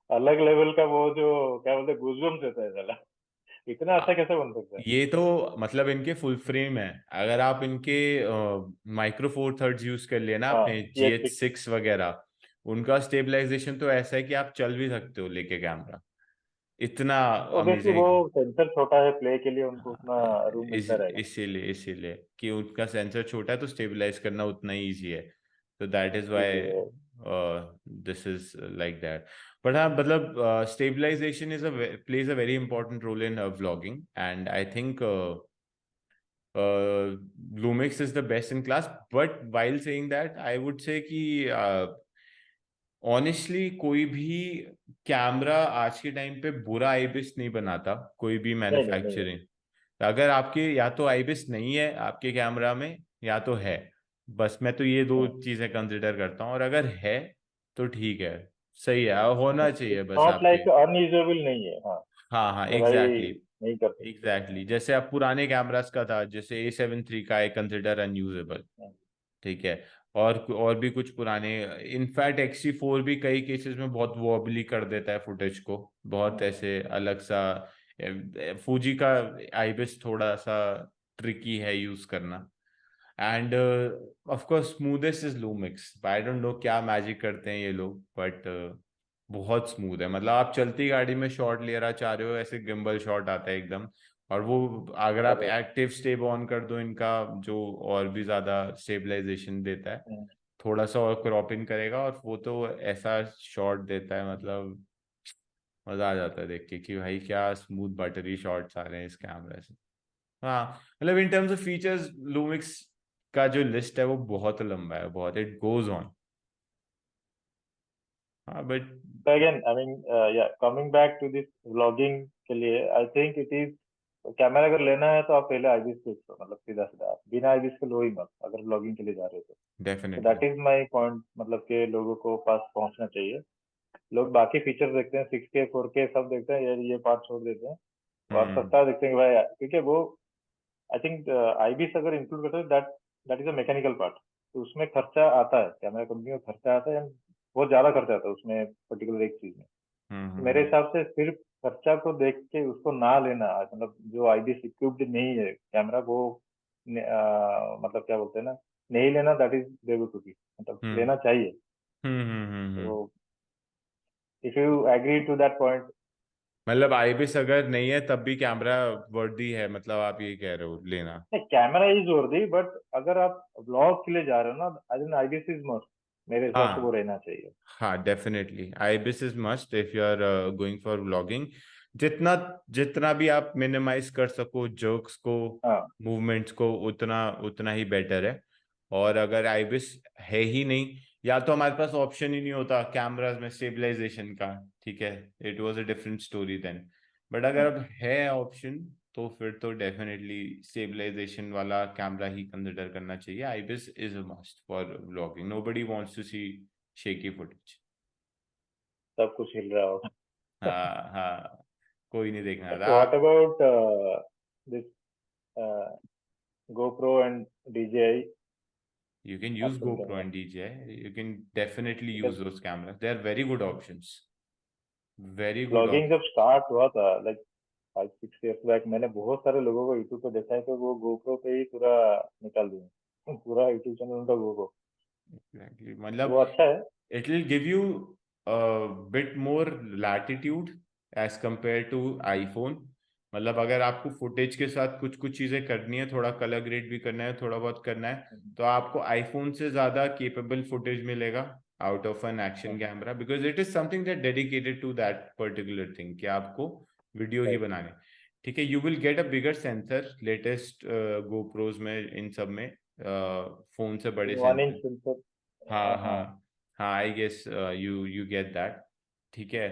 अलग लेवल का, वो जो क्या बोलते हैं, गूजबम्स देता है साला। इतना आ, अच्छा कैसे बन सकता है। ये तो मतलब इनके फुल फ्रेम है। अगर आप इनके माइक्रो फोर थर्ड्स यूज कर लिए ना, हाँ, अपने ये GH6 वगैरह, उनका स्टेबलाइजेशन तो ऐसा है कि आप चल भी सकते हो लेके कैमरा, इतना ऑब्वियसली वो अमेजिंग। सेंसर छोटा है, प्ले के लिए उनको हाँ, उतना रूम इस मिलता रहेगा। इसीलिए इसीलिए कि उनका सेंसर छोटा है, तो स्टेबलाइज करना उतना ही ईजी है। तो दैट इज व्हाई इसलिए this is like that. But हाँ मतलब stabilization is a plays a very important role in vlogging, and I think Lumix is the best in class. But while saying that, I would say कि ऑनेस्टली कोई भी कैमरा आज के टाइम पे बुरा आईबिस नहीं बनाता, कोई भी नहीं नहीं नहीं नहीं। मैन्युफैक्चरिंग। अगर आपके या तो आईबिस नहीं है आपके कैमरा में, या तो है, बस मैं तो ये दो चीजें कंसिडर करता हूँ। और अगर है तो ठीक है, सही है, होना चाहिए इट्स बस नॉट आपके। लाइक अनयूजेबल नहीं है, हाँ। हाँ हाँ, भाई एग्जैक्टली नहीं कर सकते। एग्जैक्टली। जैसे अब पुराने कैमरास का था, जैसे A7 III का, है कंसिडर अनयूजेबल, हाँ, ठीक है। और भी कुछ पुराने, इनफैक्ट X-T4 भी कई केसेस में बहुत वॉबली कर देता है फुटेज को, बहुत हाँ, ऐसे अलग सा। फूजी का आईबिस थोड़ा सा ट्रिकी है यूज करना। End of course smoothest is Lumix. I don't no क्या मैजिक करते हैं ये लोग, बट बहुत स्मूथ है। मतलब आप चलती गाड़ी में शॉट लेना चाह रहे हो, ऐसे गिम्बल शॉट आता है एकदम। और वो अगर आप correct, एक्टिव स्टेब ऑन कर दो इनका, जो और भी ज्यादा स्टेबलाइजेशन देता है, हाँ, थोड़ा सा और क्रॉप इन करेगा, और वो तो ऐसा शॉट देता है, मतलब मजा आ जाता है देख के कि भाई क्या स्मूथ बटरी शॉट्स आ रहे हैं इस कैमरे से। हाँ, मतलब in terms of features Lumix का जो लिस्ट है वो बहुत लंबा है, बहुत, इट गोज ऑन। हाँ but So again, I mean, yeah, coming back to this vlogging के लिए, I think it is, camera अगर लेना है तो आप पहले आईबीएस पे लो, मतलब सीधा सीधा आप बिना आईबीएस के लो ही मत अगर व्लॉगिंग के लिए जा रहे हो तो definitely. That is my point, मतलब कि लोगों को पास पहुंचना चाहिए। लोग बाकी फीचर्स देखते हैं, 6K 4K सब देखते हैं, ये पार्ट छोड़ देते हैं और हम्म सस्ता देखते हैं कि भाई, क्योंकि वो आई थिंक आईबीएस अगर इंक्लूड करते हैं, that that is a mechanical part, तो उसमें खर्चा आता है, कैमरा कंपनी में खर्चा आता है, बहुत ज्यादा खर्चा आता है उसमें पर्टिकुलर एक चीज में। तो मेरे हम्म। हिसाब से सिर्फ खर्चा को देख के उसको ना लेना, मतलब जो आईबीएस इक्विप्ड नहीं है कैमरा वो मतलब क्या बोलते हैं ना, नहीं लेना, दैट इज वेरी गुड, मतलब हम्म लेना चाहिए। हम्म। तो if you agree to that point. मतलब आईबिस अगर नहीं है तब भी कैमरा वर्दी है, मतलब आप ये कह रहे हो लेना? नहीं, कैमरा इज वर्दी, बट अगर आप ब्लॉग के लिए जा रहे हो ना, I think IBS is must, मेरे हिसाब से वो हाँ रहना चाहिए। हाँ, definitely IBIS is must if you are going for vlogging. जितना जितना भी आप मिनिमाइज कर सको जोक्स को, हाँ मूवमेंट्स को, उतना उतना ही बेटर है। और अगर आईबिस है ही नहीं, या तो हमारे पास ऑप्शन ही नहीं होता कैमराज में स्टेबलाइजेशन का, ठीक है, it was a different story then. But अगर अब है ऑप्शन तो फिर तो डेफिनेटली स्टेबलाइजेशन वाला कैमरा ही कंसिडर करना चाहिए। IBIS is a must for vlogging, nobody wants to see shaky footage. सब कुछ हिल रहा होगा। हाँ हाँ, कोई नहीं देखना था व्हाट आप। About this GoPro and DJI? You can use आजकल GoPro camera, and DJI. You can definitely use because those cameras. They are very good options. Very good blogging जब options. स्टार्ट हुआ था लाइक 5-6 years बैक, मैंने बहुत सारे लोगों को यूट्यूब पे देखा है कि वो GoPro पे ही पूरा निकाल दिए। पूरा यूट्यूब चैनल उनका GoPro, Exactly. वो मतलब अच्छा है। it will give you a bit more latitude as compared to iPhone। मतलब अगर आपको फुटेज के साथ कुछ कुछ चीजें करनी है, थोड़ा कलर ग्रेड भी करना है, थोड़ा बहुत करना है, तो आपको आईफोन से ज्यादा केपेबल फुटेज मिलेगा out of an action camera, because it is something that dedicated to that particular thing कि आपको वीडियो ही बनाने। ठीक है, you will get a bigger sensor, latest GoPros में, इन सब में फोन से बड़े 1 inch सेंसर। सेंसर। हाँ हाँ हाँ हाँ, I guess you get that. ठीक है,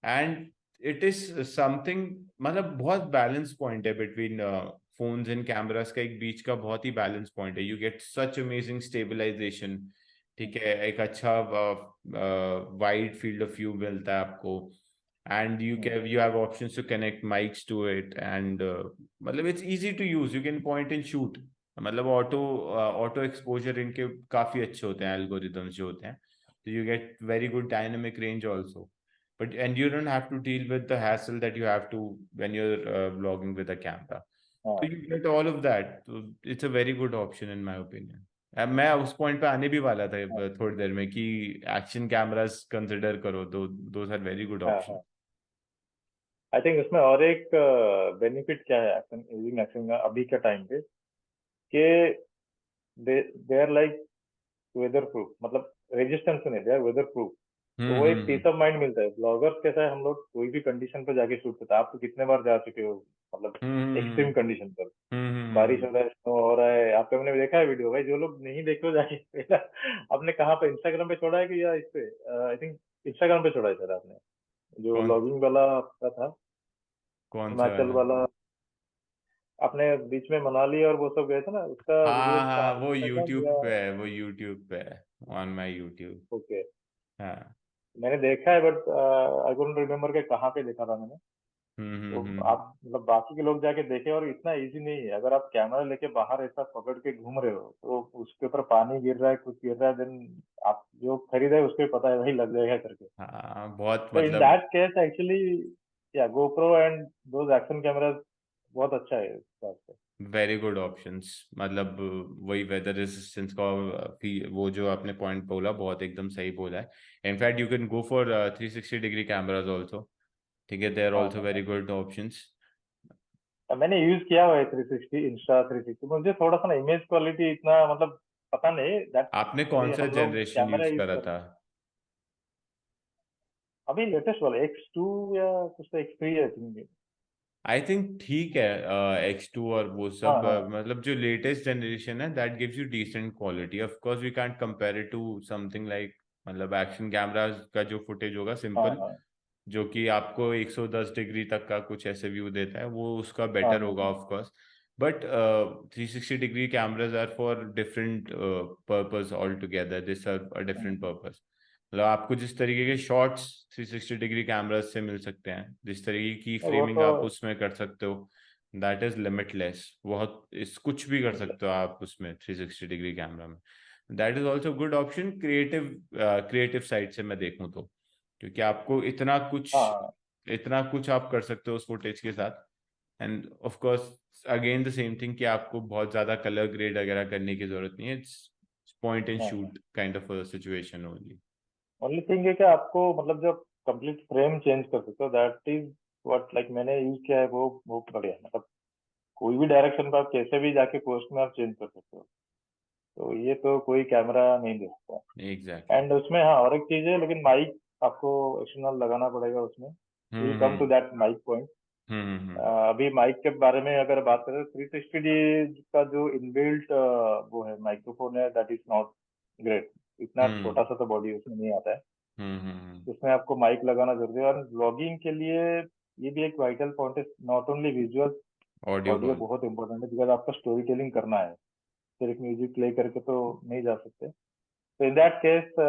एंड इट इज समथिंग, मतलब बहुत बैलेंस पॉइंट है बिटवीन फोन्स एंड कैमरास का, एक बीच का बहुत ही बैलेंस पॉइंट है। You get such amazing stabilization, ठीक है, एक अच्छा वाइड फील्ड ऑफ व्यू मिलता है आपको, and you have options to connect mics to it, and मतलब it's easy to use, you can point and shoot. मतलब ऑटो एक्सपोजर इनके काफी अच्छे होते हैं, एल्गोरिदम्स जो होते हैं, तो you get very good dynamic range also, but and you don't have to deal with the hassle that you have to when you're vlogging with a camera, so हाँ। you get all of that, so it's a very good option in my opinion। अब मैं उस पॉइंट पे आने भी वाला था हाँ थोड़ी देर में कि एक्शन कैमरास कंसिडर करो, तो दोज आर वेरी गुड हाँ ऑप्शन। हाँ। आई थिंक इसमें और एक बेनिफिट क्या है एक्शन, यूजिंग एक्शन का अभी के टाइम पे, कि they are like weather proof, मतलब रेजिस्टेंस नहीं, दे आर वेदर प्रूफ। तो वो एक हम्म। पीस ऑफ माइंड मिलता है। ब्लॉगर्स कैसा है, हम लोग कोई भी कंडीशन पे जाके शूट करते हैं। आप तो कितने बार जा चुके हो, मतलब एक्सट्रीम हम्म। कंडीशन पर, बारिश हम्म। हो रहा है, स्नो हो रहा है, आपको मैंने देखा है वीडियो। भाई जो लोग नहीं देखे हो जाके आपने कहाँ पे, इंस्टाग्राम पे छोड़ा है कि या इस पे, आई थिंक इंस्टाग्राम पे छोड़ा है सर आपने, जो कौन लॉगिंग वाला आपका था, कौन सा हिमाचल वाला? वाला, आपने बीच में मनाली और वो सब गए थे ना, उसका वीडियो हाँ हाँ, कहाँ, वो इंस्टाग्राम यूट्यूब या? पे है, वो यूट्यूब पे है, ऑन माय यूट्यूब। ओके, हाँ। मैंने देखा है, बट आई डोंट रिमेम्बर के कहाँ पे देखा था मैंने। तो हम्म। आप मतलब बाकी के लोग जाके देखे, और इतना इजी नहीं है। अगर आप कैमरा लेके बाहर ऐसा पकड़ के घूम रहे हो, तो उसके ऊपर पानी गिर रहा है, कुछ गिर रहा है, देन आप जो खरीदा है उसको ही पता है, वही लग जाएगा करके। हाँ बहुत, तो इन मतलब दैट केस एक्चुअली, या GoPro and those action cameras बहुत अच्छा है इस हिसाब से। Very good options. मतलब वही वेदर रेजिस्टेंस का वो जो आपने पॉइंट बोला, बहुत एकदम सही बोला है। In fact you can go for 360 degree cameras also, ठीक है, दे आर हाँ ऑल्सो हाँ वेरी हाँ। Good options. अब मैंने यूज किया हुआ है 360, इंस्टा 360। मुझे थोड़ा सा ना इमेज क्वालिटी इतना, मतलब पता नहीं दैट, आपने कौन अभी सा हम लोग जनरेशन कैमरा यूज यूज करा कर, था? अभी लेटेस्ट वाला X2 या कुछ तो X3 है, I think। आई थिंक ठीक है, X2 और वो हाँ सब, हाँ मतलब जो लेटेस्ट जनरेशन है that gives you decent quality. Of course we can't compare it to something like, मतलब एक्शन कैमरास का जो फुटेज होगा हाँ सिंपल, हाँ जो कि आपको 110 डिग्री तक का कुछ ऐसे व्यू देता है, वो उसका हाँ बेटर हाँ होगा हाँ of course. But 360 degree cameras are for different purpose all together, this are a हाँ। Different purpose. मतलब आपको जिस तरीके के शॉट्स 360 डिग्री कैमराज से मिल सकते हैं, जिस तरीके की वो फ्रेमिंग तो आप उसमें कर सकते हो, दैट इज लिमिटलेस। बहुत इस कुछ भी कर मतलब, सकते हो आप उसमें 360 डिग्री कैमरा में। That is also good option creative, creative side से मैं देखूँ तो, क्योंकि आपको हाँ इतना कुछ आप कर सकते हो उस फुटेज के साथ। End of course again the same thing कि आपको बहुत ज्यादा कलर ग्रेड वगैरह करने की जरूरत नहीं है, इट्स पॉइंट एंड हाँ हाँ। Shoot kind of situation only. Only thing है कि आपको, मतलब जब कंप्लीट फ्रेम चेंज कर सकते हो, दैट इज व्हाट लाइक मैंने यूज किया है, वो बढ़िया है। मतलब कोई भी डायरेक्शन पे आप कैसे भी जाके पोस्ट में आप चेंज कर सकते हो, तो ये तो कोई कैमरा नहीं दे सकता। एग्जैक्टली। एंड उसमें हाँ और एक चीज है, लेकिन माइक आपको एक्सटर्नल लगाना पड़ेगा उसमें। Will come to hmm that mic point. Hmm अभी माइक के बारे में अगर बात करें, 360 का जो इनबिल्ट वो है माइक्रोफोन है, दैट इज नॉट ग्रेट। इतना छोटा हम्म सा तो बॉडी उसमें नहीं आता है, हम्म। जिसमें आपको माइक लगाना जरूरी है। और ब्लॉगिंग के लिए ये भी एक वाइटल पॉइंट है, not only visual, audio audio बहुत। बहुत इंपॉर्टेंट है, बिकॉज आपको स्टोरी टेलिंग करना है, सिर्फ म्यूजिक प्ले करके तो नहीं जा सकते। तो इन दैट केस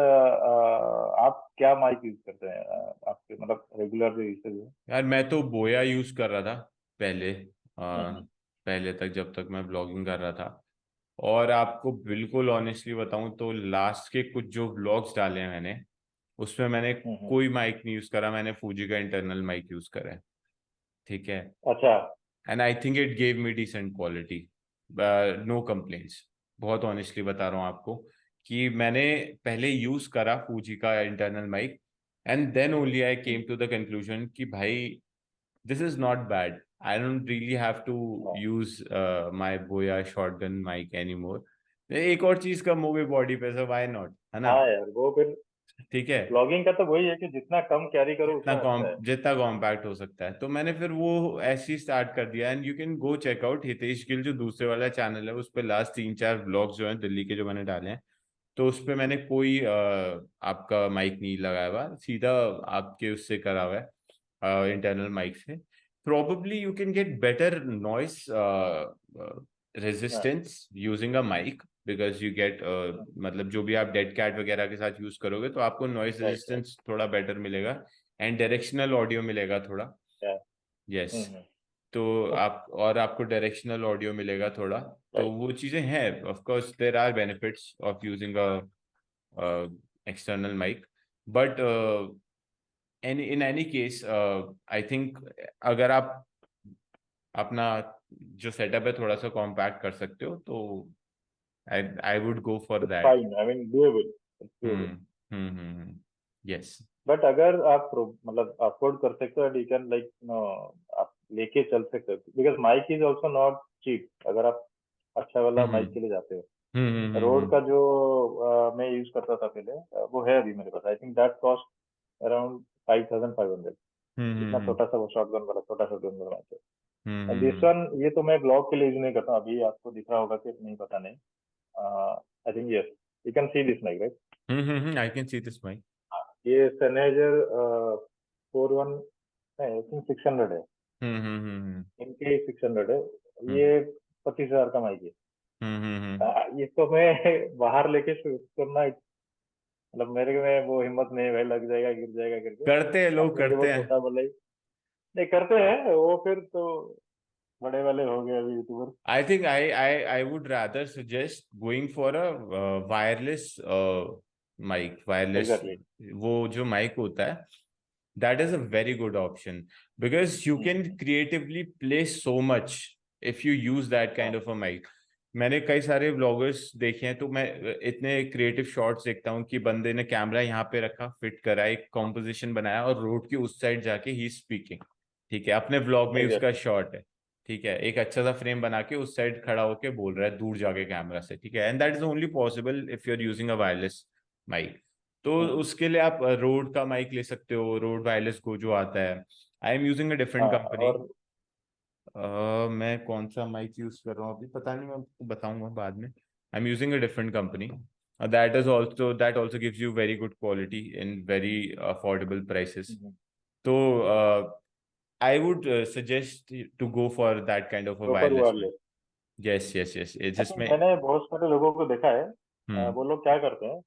आप क्या माइक यूज करते हैं, आपके मतलब रेगुलर जो यूसेज है? यार मैं तो बोया यूज कर रहा था पहले, हम्म, पहले तक जब तक मैं ब्लॉगिंग कर रहा था। और आपको बिल्कुल ऑनेस्टली बताऊं तो लास्ट के कुछ जो ब्लॉग्स डाले हैं मैंने, उसमें मैंने हम्म। कोई माइक नहीं यूज करा, मैंने फूजी का इंटरनल माइक यूज करा है। ठीक है। अच्छा। And I think it gave me decent quality, no complaints. बहुत ऑनेस्टली बता रहा हूँ आपको कि मैंने पहले यूज करा फूजी का internal mic, and then only I came to the conclusion कि भाई this is not bad. I don't really have to use my Boya shotgun mic anymore. एक और चीज कम हो गई बॉडी पे, so why not, है ना? हाँ यार, वो फिर ठीक है। ब्लॉगिंग का तो वही है कि जितना कम कैरी करो उतना अच्छा है। जितना कॉम्पैक्ट हो सकता है, तो मैंने फिर वो ऐसे ही स्टार्ट कर दिया। And you can go check out Hitesh Gill, जो दूसरे वाला चैनल है, उस पे लास्ट 3-4 ब्लॉग्स जो हैं दिल्ली के जो मैंने डाले हैं, तो उस पे मैंने कोई आपका माइक नहीं लगाया हुआ, सीधा आपके उससे करा हुआ है, इंटरनल माइक से। probably you can get better noise हाँ, resistance using a mic, because you get मतलब जो भी आप डेड कैट वगैरह के साथ यूज करोगे तो आपको नॉइस राइट राइट। रेजिस्टेंस थोड़ा बेटर मिलेगा, एंड डायरेक्शनल ऑडियो मिलेगा थोड़ा। यस। हम्म। तो आप, और आपको डायरेक्शनल ऑडियो मिलेगा थोड़ा। तो राइट। वो चीजें हैं, of course there are benefits of using a external mic, but in any case I think अगर आप अपना जो सेटअप है थोड़ा सा कॉम्पैक्ट कर सकते हो, तो I I would go for it's that. Fine, I mean doable, it's doable. Hmm yes. But अगर आप मतलब अफोर्ड कर सकते हो, यू कैन लाइक नो, आप लेके चल सकते हो, because mic is also not cheap. अगर आप अच्छा वाला हम्म माइक के लिए जाते हो, हम्म रोड हम्म का जो मैं यूज करता था पहले, वो है अभी मेरे पास। I think that cost around 5500। इतना हम्म छोटा सा वो शॉटगन वाला, छोटा शॉटगन वाला माइक है। दिस हम्म वन, ये तो मैं ब्लॉग के लिए यूज नहीं करता हूँ। अभी आपको दिख रहा होगा कि नहीं, पता नहीं। I think yes, you can see this mic, right? I can see this mic. ये सनेजर 41, नहीं, आई थिंक 600 है। हम्म इनके 600 है। हम्म ये 25,000 का माइक है। हम्म। ये तो मैं बाहर लेके शूट करना, मतलब मेरे में वो हिम्मत नहीं है भाई, लग जाएगा गिर जाएगा करके। करते हैं, लोग अपने लिए वो करते हैं। छोटा वाला ही नहीं करते हैं, वो फिर तो बड़े वाले हो गए अभी YouTuber. I think I would rather suggest going for a wireless mic, wireless, exactly. वो जो mic होता है, that is a very good option, because you can creatively play so much if you use that kind of a mic. मैंने कई सारे व्लॉगर्स देखे हैं, तो मैं इतने क्रिएटिव शॉट्स देखता हूँ कि बंदे ने कैमरा यहाँ पे रखा, फिट करा, एक कॉम्पोजिशन बनाया, और रोड की उस साइड जाके ही स्पीकिंग। ठीक है, अपने व्लॉग में उसका एग्जैक्टली। शॉट है। ठीक है, एक अच्छा सा फ्रेम बना के उस साइड खड़ा होके बोल रहा है दूर जाके कैमरा से। ठीक है, and that is only possible if you are using a wireless mic. तो उसके लिए आप रोड का माइक ले सकते हो, रोड वायरलेस को जो आता है। I am using a different हाँ कंपनी। और मैं कौन सा माइक यूज कर रहा हूँ अभी पता नहीं, मैं आपको बताऊंगा बाद में। I am using a different company, that also gives you very good quality in very affordable prices. तो I would suggest to go for that kind of a proper wireless mic. Wireless. Yes yes yes, I think जिसमें मैंने बहुत सारे लोगों को देखा है, हम्म वो लोग क्या करते हैं,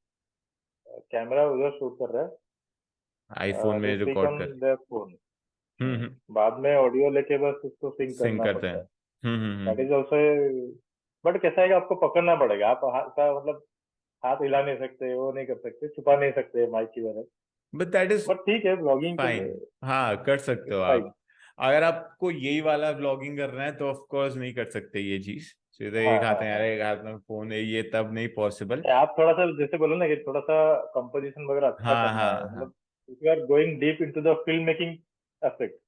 कैमरा उधर शूट कर रहा आईफोन है, में दे स्पीक रिकॉर्ड ऑन कर। Their phone. हम्म। बाद में ऑडियो लेके बस उसको सिंक सिंक करना करते पड़ता हैं। है। दैट इज ऑल्सो, बट कैसा है कि आपको पकड़ना पड़ेगा। आप हाथ का मतलब हाथ हिला नहीं सकते, वो नहीं कर सकते, छुपा नहीं सकते माइक की वजह। बट दैट इज बट ठीक है, ब्लॉगिंग के लिए फाइन। हाँ, कर सकते हो इट्स आप। फाइन। अगर आपको यही वाला ब्लॉगिंग करना है तो ऑफ कोर्स नहीं कर सकते ये चीज, सीधे हाँ एक हाथ हाँ में आ हाँ। रहा है एक हाथ में फोन है, ये तब नहीं पॉसिबल। आप थोड़ा सा जैसे बोलो ना कि थोड़ा सा कंपोजिशन वगैरह अच्छा हाँ करना हाँ है, हाँ। मतलब if you are going deep into the filmmaking aspect,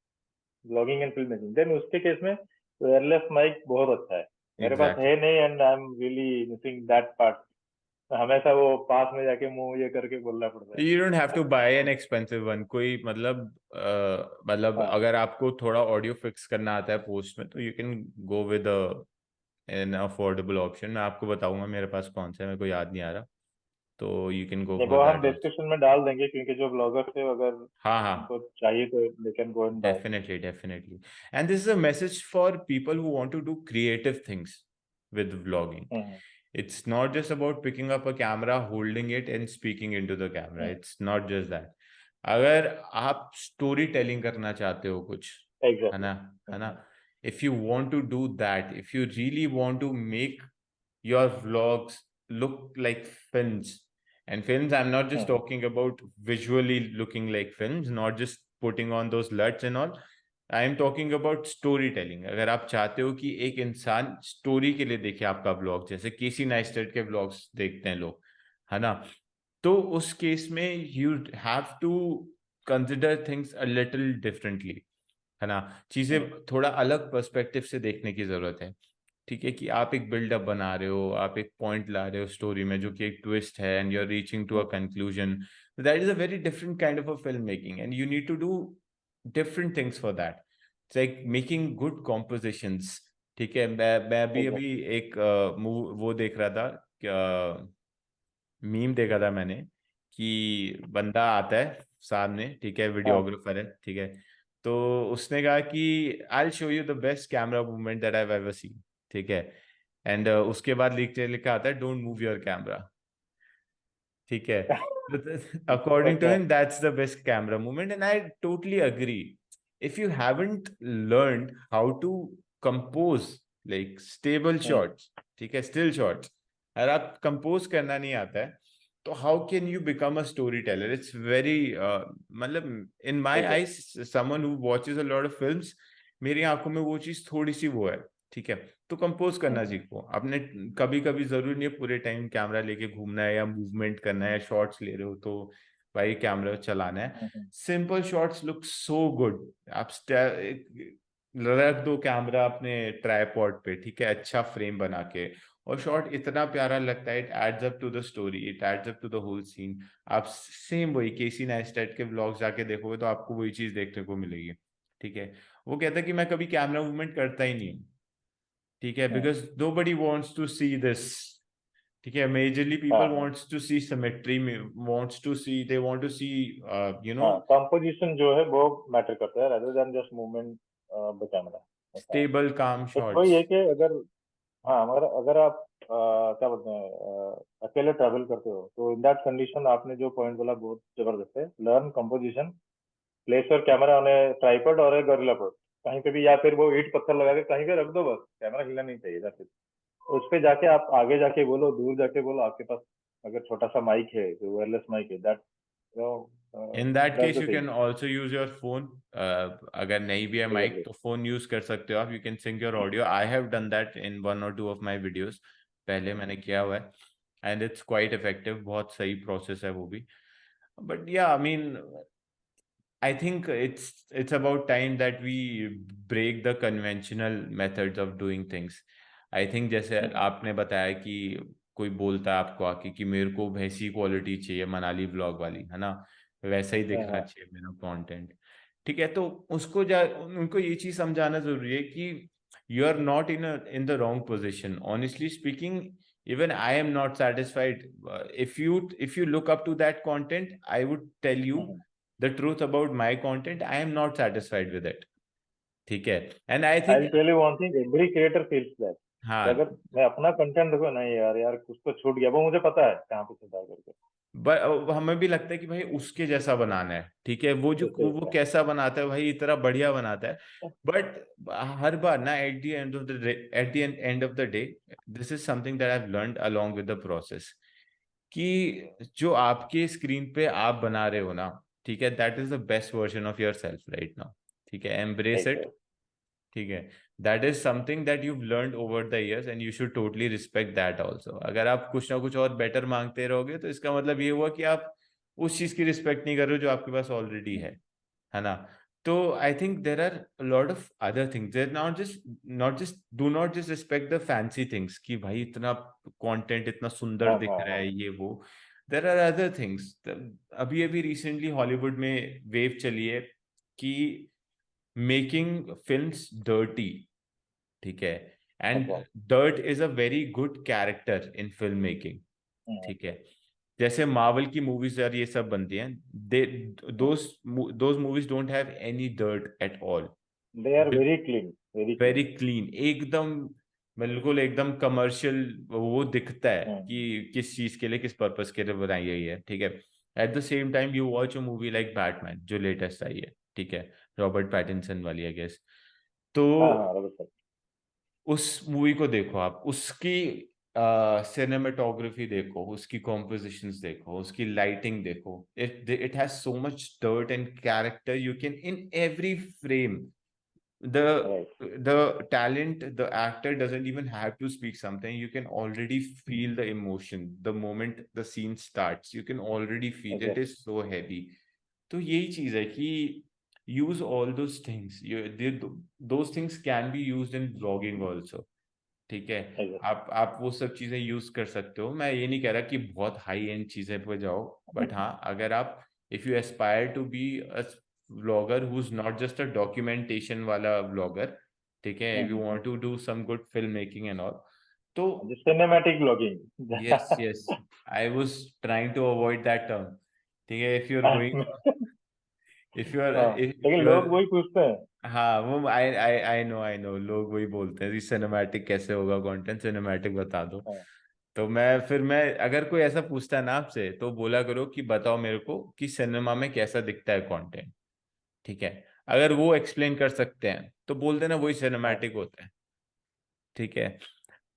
blogging and film making, then उसके केस में वायरलेस माइक बहुत अच्छा है. मेरे पास एग्जैक्टली. है नहीं and I am really missing that part. हमेशा वो पास में जाके मुंह ये करके बोलना पड़ता है. You don't have to buy an expensive one. कोई मतलब हाँ. अगर आपको थोड़ा ऑडियो फिक्स करना आता है पोस्ट में, तो you can go with an affordable option. मैं आपको बताऊंगा मेरे पास कौन सा है, मेरे को याद नहीं आ रहा, तो you can go नहीं, for वो हम that also. डिस्क्रिप्शन में डाल देंगे, क्योंकि जो ब्लॉगर्स है अगर हाँ हाँ, उनको चाहिए तो they can go and buy. definitely. And this is a message for people who want to do creative things with vlogging. It's not just about picking up a camera, holding it and speaking into the camera. It's not just that. अगर आप स्टोरी टेलिंग करना चाहते हो कुछ, है ना, है ना, if you want to do that, if you really want to make your vlogs look like films, and films, I'm not just talking about visually looking like films, not just putting on those LUTs and all. I am talking about story telling. अगर आप चाहते हो कि एक इंसान स्टोरी के लिए देखे आपका ब्लॉग, जैसे केसी नाइस्टेट के ब्लॉग्स देखते हैं लोग, है ना, तो उस केस में you have to consider things a little differently, है ना, चीजें थोड़ा अलग पर्सपेक्टिव से देखने की जरूरत है. ठीक है, कि आप एक बिल्डअप बना रहे हो, आप एक पॉइंट ला रहे हो स्टोरी में जो कि एक ट्विस्ट है, and you are reaching to a conclusion. That is a very different kind of a film making, and you need to do different things for that. It's like making good compositions. ठीक है, मैं भी अभी एक वो देख रहा था, मीम देखा था मैंने, कि बंदा आता है सामने, ठीक है, वीडियोग्राफर है, ठीक है, तो उसने कहा कि I will show you the best camera movement that I have ever seen, ठीक है, एंड उसके बाद लिखा आता है, डोंट मूव योर कैमरा. ठीक है, according to him that's the best camera movement, and I totally agree. If you haven't learned how to compose like stable shots, ठीक है, still shots, अगर आप कंपोज करना नहीं आता है, तो how can you become a storyteller? It's very मतलब in my eyes, someone who watches a lot of films, मेरी आंखों में वो चीज थोड़ी सी वो है. ठीक है, तो कंपोज करना सीखो. आपने कभी कभी जरूरी नहीं है पूरे टाइम कैमरा लेके घूमना है, या मूवमेंट करना है, या शॉट्स ले रहे हो तो भाई कैमरा चलाना है. Simple shots look so good. आप रख दो कैमरा अपने ट्राइपॉड पे, ठीक है, अच्छा फ्रेम बना के, और शॉट इतना प्यारा लगता है. It adds up to the story, it adds up to the whole scene. आप सेम वही केसी नाइस्टेट के व्लॉग्स जाके देखोगे तो आपको वही चीज देखने को मिलेगी. ठीक है, वो कहता है कि मैं कभी कैमरा मूवमेंट करता ही नहीं हूँ. ठीक है, because nobody wants to see this. ठीक है, majorly people wants to see symmetry, wants to see, they want to see you know composition जो है वो मैटर करता है, rather than just movement of the camera. stable calm तो shots. वही है कि अगर हाँ, मगर अगर आप क्या बोलते हैं अकेले ट्रैवल करते हो, तो इन दैट कंडीशन आपने जो पॉइंट बोला बहुत जबरदस्त है. Learn composition, place your camera on A tripod और ए गोरिल्ला पोड, कहीं पे भी, या फिर वो ईंट पत्थर लगा के कहीं पे रख दो, बस कैमरा हिलना नहीं चाहिए. That's it. उस पे जाके आप आगे जाके बोलो, दूर जाके बोलो. आपके पास अगर छोटा सा माइक है, जो वायरलेस माइक है, that In that that's case the you thing. can also use your phone. अगर नहीं भी है माइक, तो फोन यूज कर सकते हो आप. You can sync your audio. I have done that in 1 or 2 of my videos. पहले मैंने किया हुआ है, and it's quite effective. बहुत सही प्रोसेस है वो भी. But yeah, I mean, I think it's about time that we break the conventional methods of doing things. I think जैसे आपने बताया कि कोई बोलता है आपको आके कि मेरे को वैसी क्वालिटी चाहिए मनाली व्लॉग वाली, है ना, वैसा ही दिखना चाहिए मेरा कंटेंट. ठीक है, तो उसको उनको ये चीज समझाना जरूरी है कि you are not in the wrong position. Honestly speaking, even I am not satisfied. If you look up to that content, I would tell you the truth about my content. I am not satisfied with it. ठीक है, and I I think, tell you one thing, every creator feels that. अगर हाँ, मैं अपना कंटेंट देखो, नहीं यार यार कुछ तो छूट गया, वो मुझे पता है कहाँ पे छूटा करके. हमें भी लगता है कि भाई उसके जैसा बनाना है. ठीक है, वो जो जैसे वो कैसा बनाता है भाई, इतना बढ़िया बनाता है. बट हर बार ना, at the end of the day, this is something that I have learned along with the process, कि जो आपके स्क्रीन पे आप बना रहे हो ना, ठीक है, that is the best version of your self right now. ठीक है, एम्ब्रेस इट. ठीक है, that is something that you learn over the years, and you should totally respect that also. अगर आप कुछ ना कुछ और बेटर मांगते रहोगे, तो इसका मतलब ये हुआ कि आप उस चीज की रिस्पेक्ट नहीं कर रहे हो जो आपके पास ऑलरेडी है ना। तो I think there are lot of other things, there not just do not just respect the fancy things कि भाई इतना कंटेंट इतना सुंदर हाँ दिख हाँ रहा हाँ है ये वो। There are other things. अभी अभी रिसेंटली हॉलीवुड में वेव चली है कि मेकिंग फिल्म्स डर्टी, ठीक है, एंड अच्छा dirt is a very good character in film making, hmm, ठीक है। जैसे मार्वल की मूवीज यार ये सब बनती हैं, they hmm. Those movies don't have any dirt at all, They are very clean, very clean. Very clean एकदम, बिल्कुल एकदम कमर्शियल वो दिखता है हम्म, कि किस चीज के लिए किस पर्पस के लिए बनाई गई है, ठीक है। At the same time you watch a movie like Batman जो लेटेस्ट आई है, ठीक है, रॉबर्ट पैटिंसन वाली आई गेस। तो हाँ हाँ रॉबर्ट सर। उस मूवी को देखो आप, उसकी सिनेमेटोग्राफी देखो, उसकी कॉम्पोजिशंस देखो, उसकी लाइटिंग देखो, it has so much dirt and character, you can in every frame the right the talent, the actor doesn't even have to speak something, you can already feel the emotion the moment the scene starts, you can already feel it exact is so heavy। तो यही चीज है कि use all those things, those things can be used in vlogging also, ठीक है। एग्जैक्ट आप वो सब चीजें यूज कर सकते हो, मैं ये नहीं कह रहा कि बहुत हाई एंड चीजें पे जाओ, बट हाँ अगर आप, if you aspire to be a vlogger who is not just a documentation वाला व्लॉगर, ठीक है, if you want to do some good film making and all, तो cinematic blogging. Yes yes, I was trying to avoid that term, ठीक है। If you are going, if you are हाँ इफ लेकिन यू आर, लोग वही पूछते हैं। हाँ वो आई नो लोग वही बोलते हैं सिनेमैटिक कैसे होगा कंटेंट, सिनेमैटिक बता दो। हाँ तो मैं अगर कोई ऐसा पूछता है ना आपसे, तो बोला करो कि बताओ मेरे को कि सिनेमा में कैसा दिखता है कंटेंट, ठीक है। अगर वो एक्सप्लेन कर सकते हैं तो बोल देना वही हाँ सिनेमैटिक होता है, ठीक है।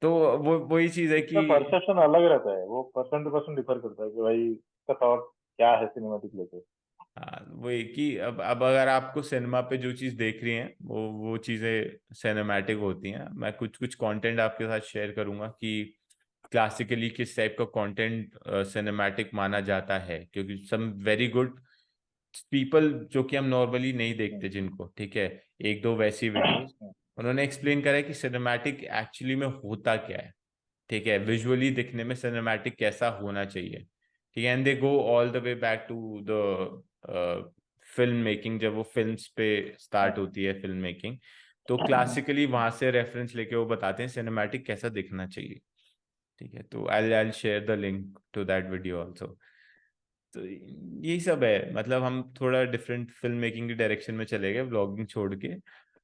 तो वो वही चीज है कि उसका परसेप्शन अलग रहता है, वो पर्सन टू पर्सन डिफर करता है कि भाई उसका थॉट क्या है सिनेमैटिक लेके। हाँ वही कि अब अगर आपको सिनेमा पे जो चीज देख रही हैं वो चीजें सिनेमैटिक होती हैं। मैं कुछ कुछ कंटेंट आपके साथ शेयर करूंगा कि क्लासिकली किस टाइप का कंटेंट सिनेमैटिक माना जाता है, क्योंकि सम वेरी गुड पीपल जो कि हम नॉर्मली नहीं देखते जिनको, ठीक है, एक दो वैसी वीडियोस उन्होंने एक्सप्लेन करा है कि सिनेमैटिक एक्चुअली में होता क्या है, ठीक है, विजुअली दिखने में सिनेमैटिक कैसा होना चाहिए, ठीक है। And they go all the way back to the film making, जब वो फिल्म्स पे स्टार्ट होती है फिल्म मेकिंग, तो क्लासिकली वहां से रेफरेंस लेके वो बताते हैं सिनेमैटिक कैसा दिखना चाहिए, ठीक है। तो I share the link to that video also. तो यही सब है, मतलब हम थोड़ा डिफरेंट फिल्म मेकिंग की डायरेक्शन में चले गए व्लॉगिंग छोड़ के,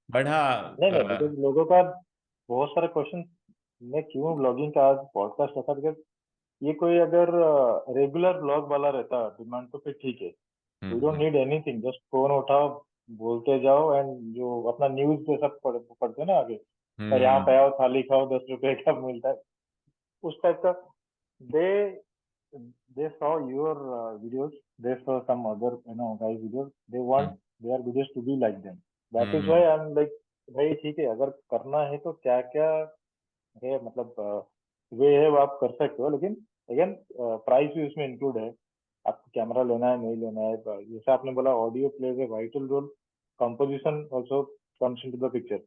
बट हाँ नहीं नहीं, बिकॉज लोगों का बहुत सारे क्वेश्चन, मैं क्यों ब्लॉगिंग का आज पॉडकास्ट रखा, बिकॉज ये कोई अगर रेगुलर ब्लॉग वाला रहता डिमांड तो फिर ठीक है। We don't hmm need anything, just phone उठाओ, बोलते जाओ, एंड जो अपना न्यूज जैसा पढ़ते हैं ना आगे, और यहाँ हम्म पे आओ थाली खाओ 10 रुपए का मिलता है, उस टाइप का। दे they saw your videos, they saw some other guys videos, they want hmm their videos to be like them. That is why hmm I'm like, भाई ठीक है, अगर करना है तो क्या क्या है, मतलब वे है वो आप कर सकते हो, लेकिन अगेन प्राइस भी उसमें इंक्लूड है। आपको कैमरा लेना है नहीं लेना है, जैसे आपने बोला audio plays a vital role, composition also comes into the picture.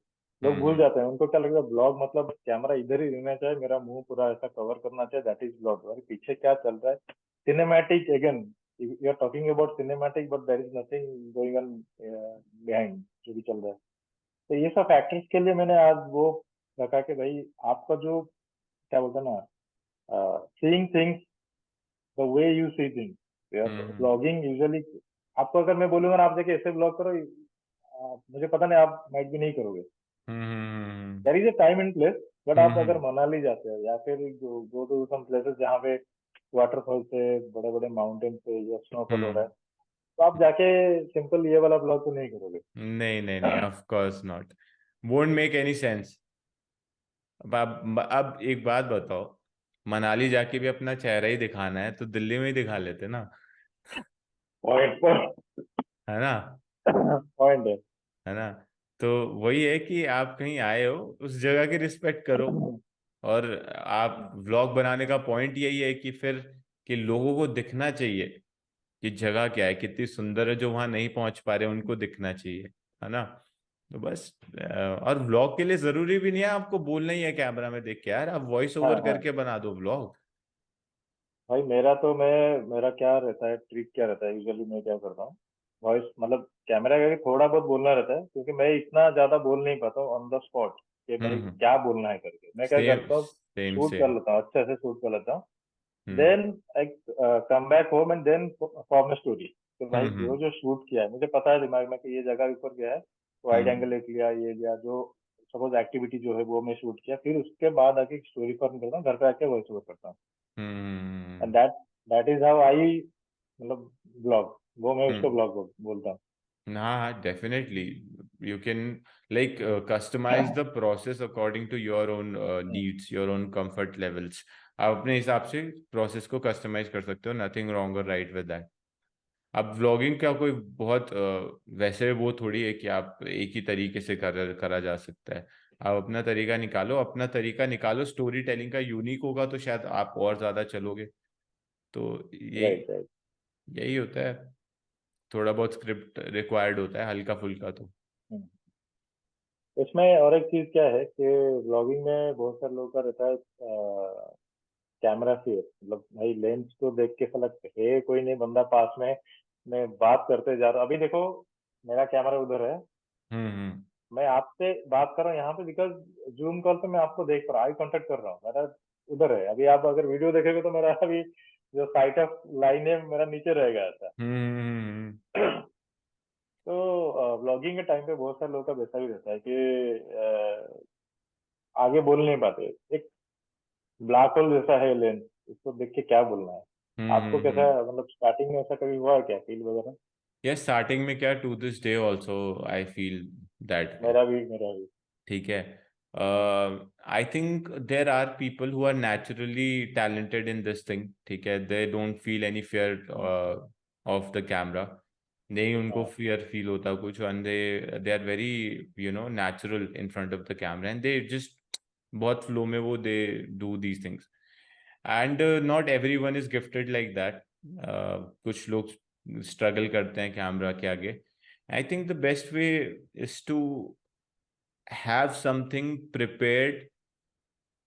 लोग भूल हम्म जाते हैं, उनको क्या लगता है ब्लॉग मतलब कैमरा इधर ही रहना चाहिए, मेरा मुंह पूरा ऐसा कवर करना चाहिए, दैट इज ब्लॉग। अरे पीछे क्या चल रहा है, cinematic, again you are talking about cinematic, but there is nothing going on behind जो भी चल रहा है। तो ये सब फैक्टर्स के लिए मैंने आज वो रखा कि भाई आपका जो क्या बोलते हैं ना, seeing things the way you see things, hmm blogging usually आपको अगर मैं बोलूंगा ना आप जाके ऐसे ब्लॉग करो, मुझे पता नहीं आप माइट भी नहीं करोगे। Hmm there is a time and place, but आप अगर हम्म मनाली जाते हो या फिर गो टू सम प्लेसेस जहाँ पे वाटरफॉल से, बड़े बड़े माउंटेन पे या स्नोफॉल हो रहा है, हम्म तो आप जाके सिंपल ये वाला ब्लॉग तो नहीं करोगे। नहीं नहीं नहीं, of course not, won't make any sense. अब एक बात बताओ, मनाली जाके भी अपना चेहरा ही दिखाना है तो दिल्ली में ही दिखा लेते ना, पॉइंट है ना, पॉइंट है। है ना। तो वही है कि आप कहीं आए हो उस जगह की रिस्पेक्ट करो, और आप व्लॉग बनाने का पॉइंट यही है कि फिर कि लोगों को दिखना चाहिए कि जगह क्या है, कितनी सुंदर है, जो वहां नहीं पहुंच पा रहे उनको दिखना चाहिए, है ना। तो बस और व्लॉग के लिए जरूरी भी नहीं है आपको बोलना ही है कैमरा में देख के, यार आप वॉइस हाँ ओवर हाँ करके बना दो व्लॉग। भाई, मेरा क्या रहता है, ट्रिक क्या रहता है, यूजुअली मैं क्या करता हूँ, वॉइस मतलब कैमरा का थोड़ा बहुत बोलना रहता है, क्योंकि मैं इतना ज्यादा बोल नहीं पाता हूँ ऑन द स्पॉट कि भाई हम्म। क्या बोलना है करके। मैं क्या सेम करता हूँ, सेम शूट कर सेम। लेता हूँ, अच्छे से शूट कर लेता हूँ। Hmm then I come back home and then form story. तो भाई जो हम्म जो शूट किया है मुझे पता है दिमाग में कि ये जगह ऊपर गया है, तो वाइड हम्म एंगल एक लिया, ये लिया, जो सपोज एक्टिविटी जो है वो मैं शूट किया, फिर उसके बाद आके स्टोरी फॉर्म करता हूँ, घर पे आके वॉइस ओवर करता हूँ। And hmm that is how I, मतलब ब्लॉग, वो मैं उसको हम्म। ब्लॉग बोलता हूँ। हाँ, definitely you can like customize the process according to your own needs, your own comfort levels. आप अपने हिसाब से प्रोसेस को कस्टमाइज कर सकते हो, नथिंग रॉन्ग और राइट विद दैट। अब व्लॉगिंग का कोई बहुत वैसे वो थोड़ी है कि आप एक ही तरीके से करा जा सकता है। आप अपना तरीका निकालो, अपना तरीका निकालो, स्टोरी टेलिंग का यूनिक होगा तो शायद आप और ज्यादा चलोगे। तो यही राइट राइट। यही होता है। थोड़ा बहुत स्क्रिप्ट रिक्वायर्ड होता है, हल्का फुल्का तो। इसमें और एक चीज क्या है कि ब्लॉगिंग में बहुत सारे लोगों का रहता है कैमरा फियर, मतलब भाई लेंस को देख के साला है कोई नहीं बंदा पास में, मैं बात करते जा रहा हूँ, अभी देखो मेरा कैमरा उधर है, हम्म। मैं आपसे बात कर रहा हूँ यहाँ पे, बिकॉज जूम कॉल पे मैं आपको देख रहा हूँ, आई कांटेक्ट कर रहा हूँ, मेरा उधर है। अभी आप अगर वीडियो देखेंगे तो मेरा अभी जो साइट ऑफ लाइन है मेरा नीचे रहेगा ऐसा। हम्म। तो ब्लॉगिंग के टाइम पे बहुत सारे लोगों का वैसा भी रहता है कि आगे बोल नहीं पाते, एक ब्लैक होल जैसा है लेंस, इसको देख के क्या बोलना है। आपको कैसा, हम्म। मतलब स्टार्टिंग में ऐसा कभी हुआ है क्या, फील वगैरह? यस, स्टार्टिंग में क्या, to this day also I feel that way. मेरा भी। ठीक है। I think there are people who are naturally talented in this thing, ठीक है, they don't feel any fear hmm, of the camera. नहीं उनको हाँ फियर फील होता कुछ, and they are very natural in front of the camera, and they just बहुत फ्लो में वो they do these things. And not every one is gifted like that. कुछ लोग स्ट्रगल करते हैं कैमरा के आगे। I think the best way is to have something prepared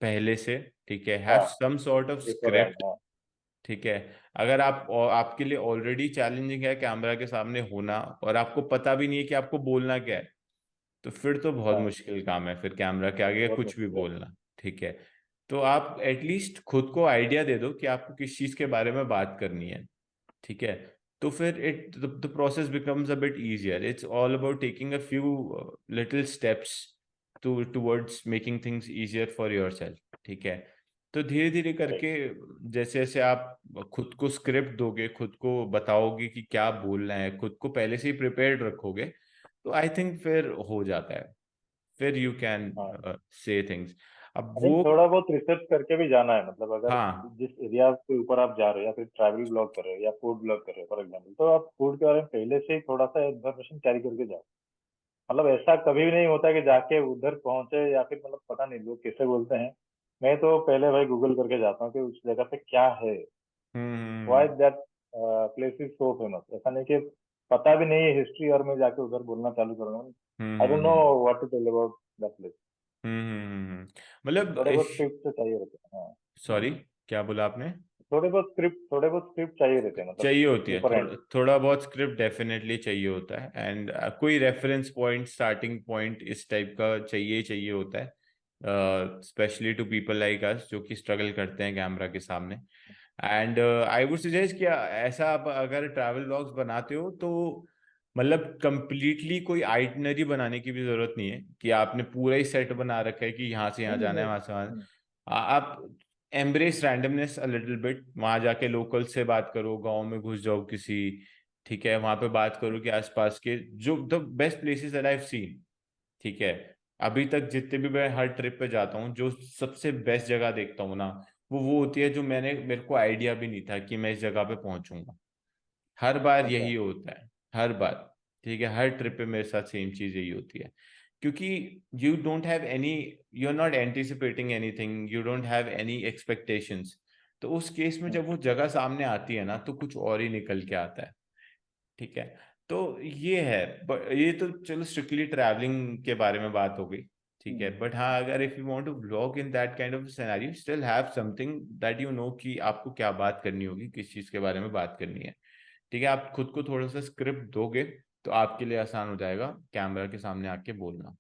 पहले से, ठीक है, हैव हाँ, some sort of before and, script. हाँ। ठीक है। अगर आप और आपके लिए ऑलरेडी चैलेंजिंग है कैमरा के सामने होना, और आपको पता भी नहीं है कि आपको बोलना क्या है, तो फिर तो बहुत हाँ, मुश्किल काम है फिर कैमरा के आगे बहुत कुछ भी मुश्किल है। बोलना। ठीक है। तो आप एटलीस्ट खुद को आइडिया दे दो कि आपको किस चीज के बारे में बात करनी है। ठीक है। तो फिर the process becomes a bit easier. It's all about taking a few little steps towards making things easier for yourself. ठीक है। तो धीरे धीरे राइट। करके जैसे जैसे आप खुद को स्क्रिप्ट दोगे, खुद को बताओगे कि क्या बोलना है, खुद को पहले से ही प्रिपेयर्ड रखोगे, तो आई थिंक फिर हो जाता है। फिर यू कैन हाँ, से थिंग्स। अब आई थिंक वो थोड़ा बहुत रिसर्च करके भी जाना है, मतलब अगर हाँ। जिस एरिया के ऊपर आप जा रहे हो, या फिर ट्रैवल ब्लॉग कर रहे हो या फूड ब्लॉग कर रहे हो फॉर एग्जाम्पल, तो आप फूड के बारे में पहले से ही थोड़ा सा इन्फॉर्मेशन कैरी करके जाओ। मतलब ऐसा कभी भी नहीं होता कि जाके उधर पहुंचे, या फिर मतलब पता नहीं लोग कैसे बोलते हैं, मैं तो पहले भाई गूगल करके जाता हूँ कि उस जगह पे क्या है, why hmm that place is so famous. ऐसा नहीं कि पता भी नहीं है हिस्ट्री और मैं जाके उधर बोलना चालू करूंगा, I don't know hmm what to tell about that place. मतलब थोड़े बहुत स्क्रिप्ट तो चाहिए रहते हैं, हाँ। सॉरी, क्या बोला आपने? थोड़े बहुत स्क्रिप्ट चाहिए रहते हैं, मतलब चाहिए होती है, बिफोर एंड। थोड़ा बहुत स्क्रिप्ट डेफिनेटली चाहिए होता है, एंड कोई रेफरेंस पॉइंट, स्टार्टिंग पॉइंट इस टाइप का चाहिए ही चाहिए होता है, specially to people like us जो कि स्ट्रगल करते हैं कैमरा के सामने। एंड आई वुड सजेस्ट कि ऐसा आप अगर ट्रैवल व्लॉग्स बनाते हो तो मतलब कंप्लीटली कोई आइटनरी बनाने की भी जरूरत नहीं है कि आपने पूरा ही सेट बना रखा है कि यहाँ से यहाँ नहीं नहीं जाना है, नहीं। वहां से वहां। हम्म, आप embrace randomness a little bit, वहां जाके लोकल से बात करो, गांव में घुस जाओ किसी, ठीक है, वहां पे बात करो कि आसपास के जो the best places that I have seen. ठीक है। अभी तक जितने भी मैं हर ट्रिप पे जाता हूँ, जो सबसे बेस्ट जगह देखता हूँ ना, वो होती है जो मेरे को आइडिया भी नहीं था कि मैं इस जगह पे पहुंचूंगा। हर बार अच्छा। यही होता है, हर बार। ठीक है, हर ट्रिप पे मेरे साथ सेम चीज यही होती है, क्योंकि you don't have any, you are not anticipating anything, you don't have any expectations. तो उस केस में जब वो जगह सामने आती है ना तो कुछ और ही निकल के आता है। ठीक है, तो ये है, ये तो चलो स्ट्रिक्टली ट्रैवलिंग के बारे में बात हो गई। ठीक है, बट हाँ, अगर if you want to blog in that kind of scenario, still have something that you know कि आपको क्या बात करनी होगी, किस चीज के बारे में बात करनी है। ठीक है, आप खुद को थोड़ा सा स्क्रिप्ट दोगे तो आपके लिए आसान हो जाएगा कैमरा के सामने आके बोलना।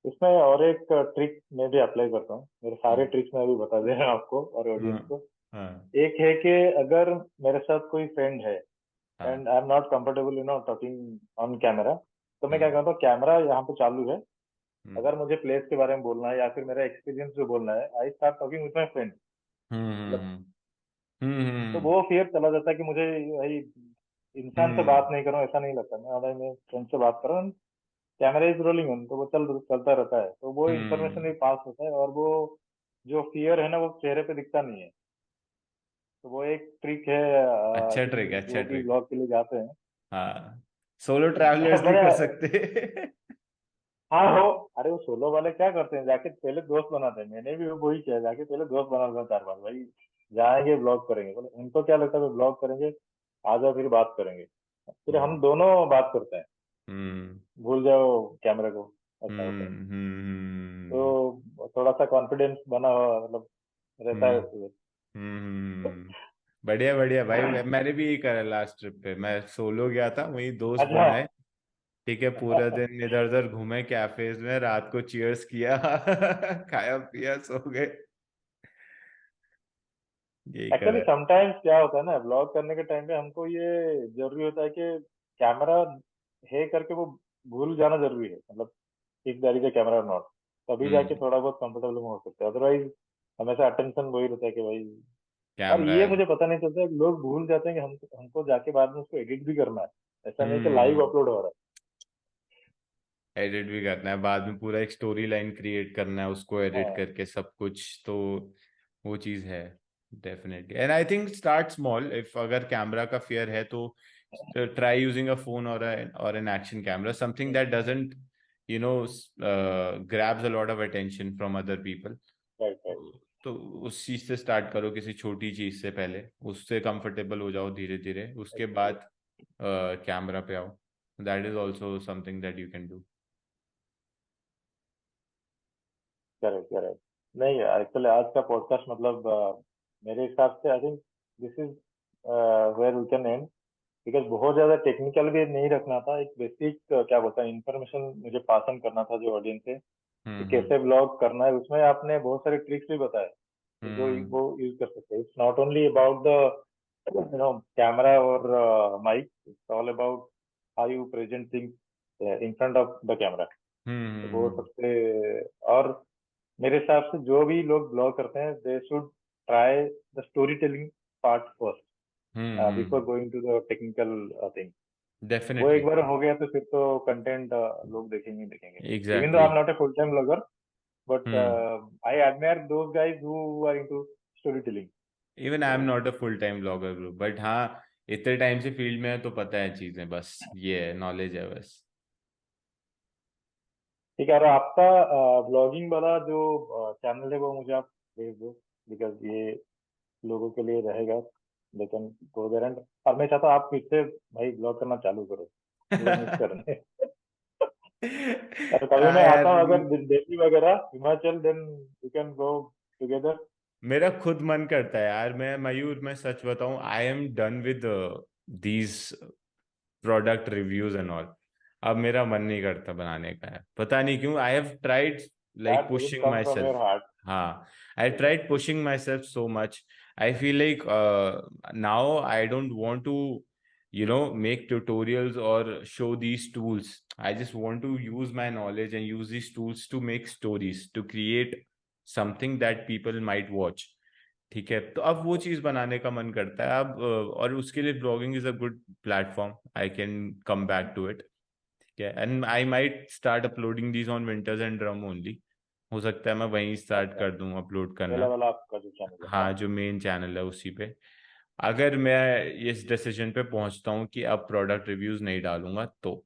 इसमें और एक ट्रिक मैं भी अप्लाई करता हूँ, मेरे सारे हम्म, ट्रिक्स मैं अभी बता दे रहा हूँ आपको और हाँ ऑडियंस को। हाँ एक है कि अगर मेरे साथ कोई फ्रेंड है हाँ। And I am not comfortable talking on camera, तो मैं क्या हम्म करता हूँ, कैमरा यहाँ पे चालू है, हम्म अगर मुझे प्लेस के बारे में बोलना है या फिर मेरा एक्सपीरियंस जो बोलना है, I start talking with my friend. Hmm मतलब हम्म हम्म तो हम्म वो फिर चला जाता है कि मुझे भाई इंसान से बात हम्म नहीं कर रहा हूँ, ऐसा नहीं लगता। मैं फ्रेंड से बात कर रहा हूँ, कैमरा इज रोलिंग ऑन, तो वो चलता रहता है, तो वो इंफॉर्मेशन हम्म। भी पास होता है और वो जो फियर है ना वो चेहरे पे दिखता नहीं है। तो वो एक ट्रिक है, आई अच्छा ट्रिक थिंक है, अच्छा जो भी ट्रिक। ब्लॉग के लिए जाते हैं। हाँ, सोलो ट्रैवलर्स नहीं बड़े कर सकते। हाँ हो, अरे वो सोलो वाले क्या करते हैं, जाके पहले दोस्त बनाते हैं। मैंने भी वही किया, जाके पहले दोस्त बना लिया 4 बार, भाई जाएंगे ब्लॉग करेंगे। बोले उनको क्या लगता है ब्लॉग करेंगे, आ जाओ फिर बात करेंगे, फिर हम हम्म दोनों बात करते हैं, हम्म भूल जाओ कैमरे को, ऐसा होता है। हम्म हम्म तो थोड़ा सा कॉन्फिडेंस बना हुआ मतलब रहता है हम्म उसमें। बढ़िया बढ़िया भाई, मैंने भी यही करा लास्ट ट्रिप पे, मैं सोलो गया था, वही दोस्त अच्छा। बनाए। ठीक है, पूरा दिन इधर उधर घूमे कैफेज में, रात को चीयर्स किया, खाया पिया, सो गए, यही एक्चुअली करा। समटाइम्स क्या होता है ना, ब्लॉग करने के टाइम पे हमको ये जरूरी होता है कि कैमरा है करके वो भूल जाना जरूरी है। मतलब if there is a camera not, तभी जाके हम्म, थोड़ा बहुत कंफर्टेबल हो सकते हैं, अदरवाइज हमेशा अटेंशन वही रहता है कि भाई। और कैमरा ये है। मुझे पता नहीं चलता है कि लोग भूल जाते हैं कि हमको जाके बाद में उसको एडिट भी करना है। ऐसा नहीं कि लाइव हम्म, अपलोड हो रहा एडिट भी करना है, बाद में पूरा एक स्टोरी लाइन क्रिएट करना है, उसको है। एडिट हाँ, करके सब कुछ, तो वो चीज़ है। Definitely, and I think start small, if अगर कैमरा का फियर है तो ट्राई यूजिंग अ फोन और N action camera, something that doesn't you know grabs a lot of attention from other people। Right right. तो उस चीज से स्टार्ट करो, किसी छोटी चीज से पहले, उससे कंफर्टेबल हो जाओ धीरे धीरे, उसके बाद कैमरा पे आओ। That is also something that you can do. Correct correct. नहीं, एक्चुअली आज का पॉडकास्ट मतलब मेरे हिसाब से I think this is where we can end, because बहुत ज्यादा टेक्निकल भी नहीं रखना था, एक बेसिक क्या बोलता है इंफॉर्मेशन मुझे पास ऑन करना था जो ऑडियंस है कि हम्म कैसे ब्लॉग करना है। उसमें आपने बहुत सारे ट्रिक्स भी बताए तो जो हम्म वो यूज कर सकते हैं। It's not only about the camera और mic, it's all about how you present things in front of the camera. तो वो हम्म सबसे, और मेरे हिसाब से जो भी लोग ब्लॉग करते हैं they should try the story telling part first before hmm. Going to the technical thing. वो एक डेफिनेटली। बार हो गया तो फिर तो कंटेंट लोग देखेंगे ही देखेंगे। Even though I exactly. Am not a full time blogger, but hmm. I admire those guys who are into story telling. Even I am तो not a full time blogger bro, but हाँ, इतने टाइम से फील्ड में है तो पता है चीजें, बस ये है, नॉलेज है बस। ठीक है, और आपका ब्लॉगिंग वाला जो चैनल है वो मुझे आप भेज दो, बिकॉज ये लोगों के लिए रहेगा, लेकिन गो देयर एंड। और मैं चाहता हूँ आप फिर से भाई ब्लॉग करना चालू करो, लोग मिस कर रहे हैं। और कभी हाँ मैं आता यार, हूँ अगर दिल्ली वगैरह Himachal, then we can go together. मेरा खुद मन करता है यार, मैं मयूर, मैं सच बताऊं, I am done with these product reviews and all. अब मेरा मन नहीं करता बनाने का है, पता नहीं क्यों। I have tried like that doesn't pushing come my from yourself. Heart. हाँ, I tried pushing myself so much. I feel like now I don't want to make tutorials or show these tools. I just want to use my knowledge and use these tools to make stories, to create something that people might watch। ठीक है, तो अब वो चीज बनाने का मन करता है अब, और उसके लिए blogging is a good platform, I can come back to it. ठीक है, and I might start uploading these on winters and drum only. हो सकता है मैं वहीं स्टार्ट अच्छा, कर दूं अपलोड पहला करना। वाला आपका जो चैनल है, हाँ। हाँ, जो मेन चैनल है उसी पे। अगर मैं इस डिसीजन पे पहुंचता हूँ कि अब प्रोडक्ट रिव्यूज नहीं डालूंगा, तो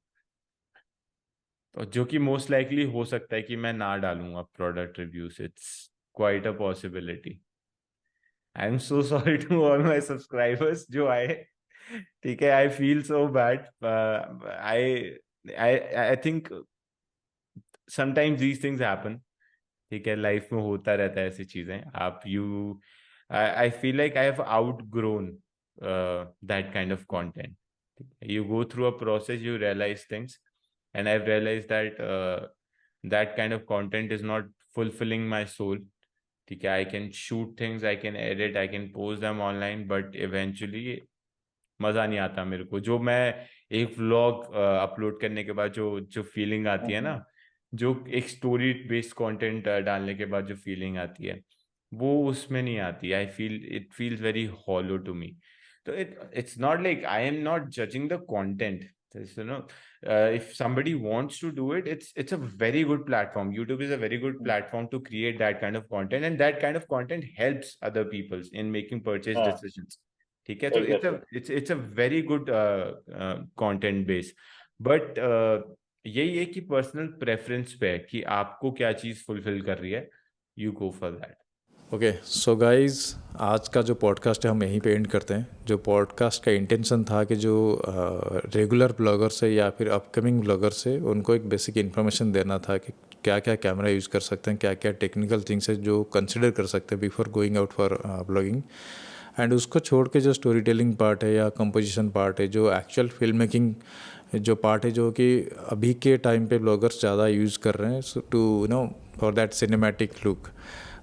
जो कि मोस्ट लाइकली हो सकता है कि मैं ना डालूंगा product reviews, it's quite a possibility. I am so sorry to all my subscribers जो आए, ठीक है, I feel so bad, I think sometimes these things happen, ठीक है, लाइफ में होता रहता है ऐसी चीजें, आप you I feel like I have outgrown that kind of content, you go through a process, you realize things, and I've realized that that kind of content is not fulfilling my soul, ठीक है, I can shoot things, I can edit, I can post them online, but eventually मजा नहीं आता मेरे को, जो मैं एक व्लॉग अपलोड करने के बाद जो जो फीलिंग आती है ना, जो एक स्टोरी बेस्ड कंटेंट डालने के बाद जो फीलिंग आती है, वो उसमें नहीं आती, I feel it feels very hollow to me. तो it's not like I am not judging the content. You know, if somebody wants to do it, it's a very good platform. YouTube is a very good platform to create that kind of content, and that kind of content helps other people in making purchase decisions. ठीक है, तो it's a very good content base, but यही है कि पर्सनल प्रेफरेंस पे है कि आपको क्या चीज़ फुलफिल कर रही है, you go for that. Okay so guys, आज का जो पॉडकास्ट है हम यहीं पे एंड करते हैं। जो पॉडकास्ट का इंटेंशन था कि जो रेगुलर ब्लॉगर्स है या फिर अपकमिंग ब्लॉगर्स है उनको एक बेसिक इन्फॉर्मेशन देना था कि क्या क्या कैमरा यूज़ कर सकते हैं, क्या क्या टेक्निकल थिंग्स है जो कंसिडर कर सकते हैं before going out for blogging. And उसको छोड़ के जो स्टोरी टेलिंग पार्ट है या कंपोजिशन पार्ट है, जो एक्चुअल फिल्म मेकिंग जो पार्ट है, जो कि अभी के टाइम पे ब्लॉगर्स ज़्यादा यूज़ कर रहे हैं to know for that cinematic look,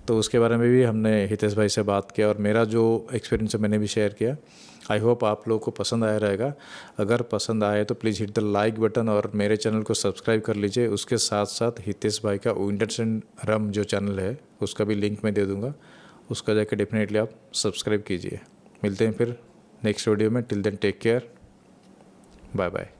तो उसके बारे में भी हमने हितेश भाई से बात किया और मेरा जो एक्सपीरियंस है मैंने भी शेयर किया। आई होप आप लोगों को पसंद आया रहेगा। अगर पसंद आए तो please hit the like button और मेरे चैनल को सब्सक्राइब कर लीजिए। उसके साथ साथ हितेश भाई का विंटर्स एंड रम जो चैनल है उसका भी लिंक मैं दे दूँगा, उसका जाके डेफिनेटली आप सब्सक्राइब कीजिए। मिलते हैं फिर नेक्स्ट वीडियो में। Till then take care, bye bye.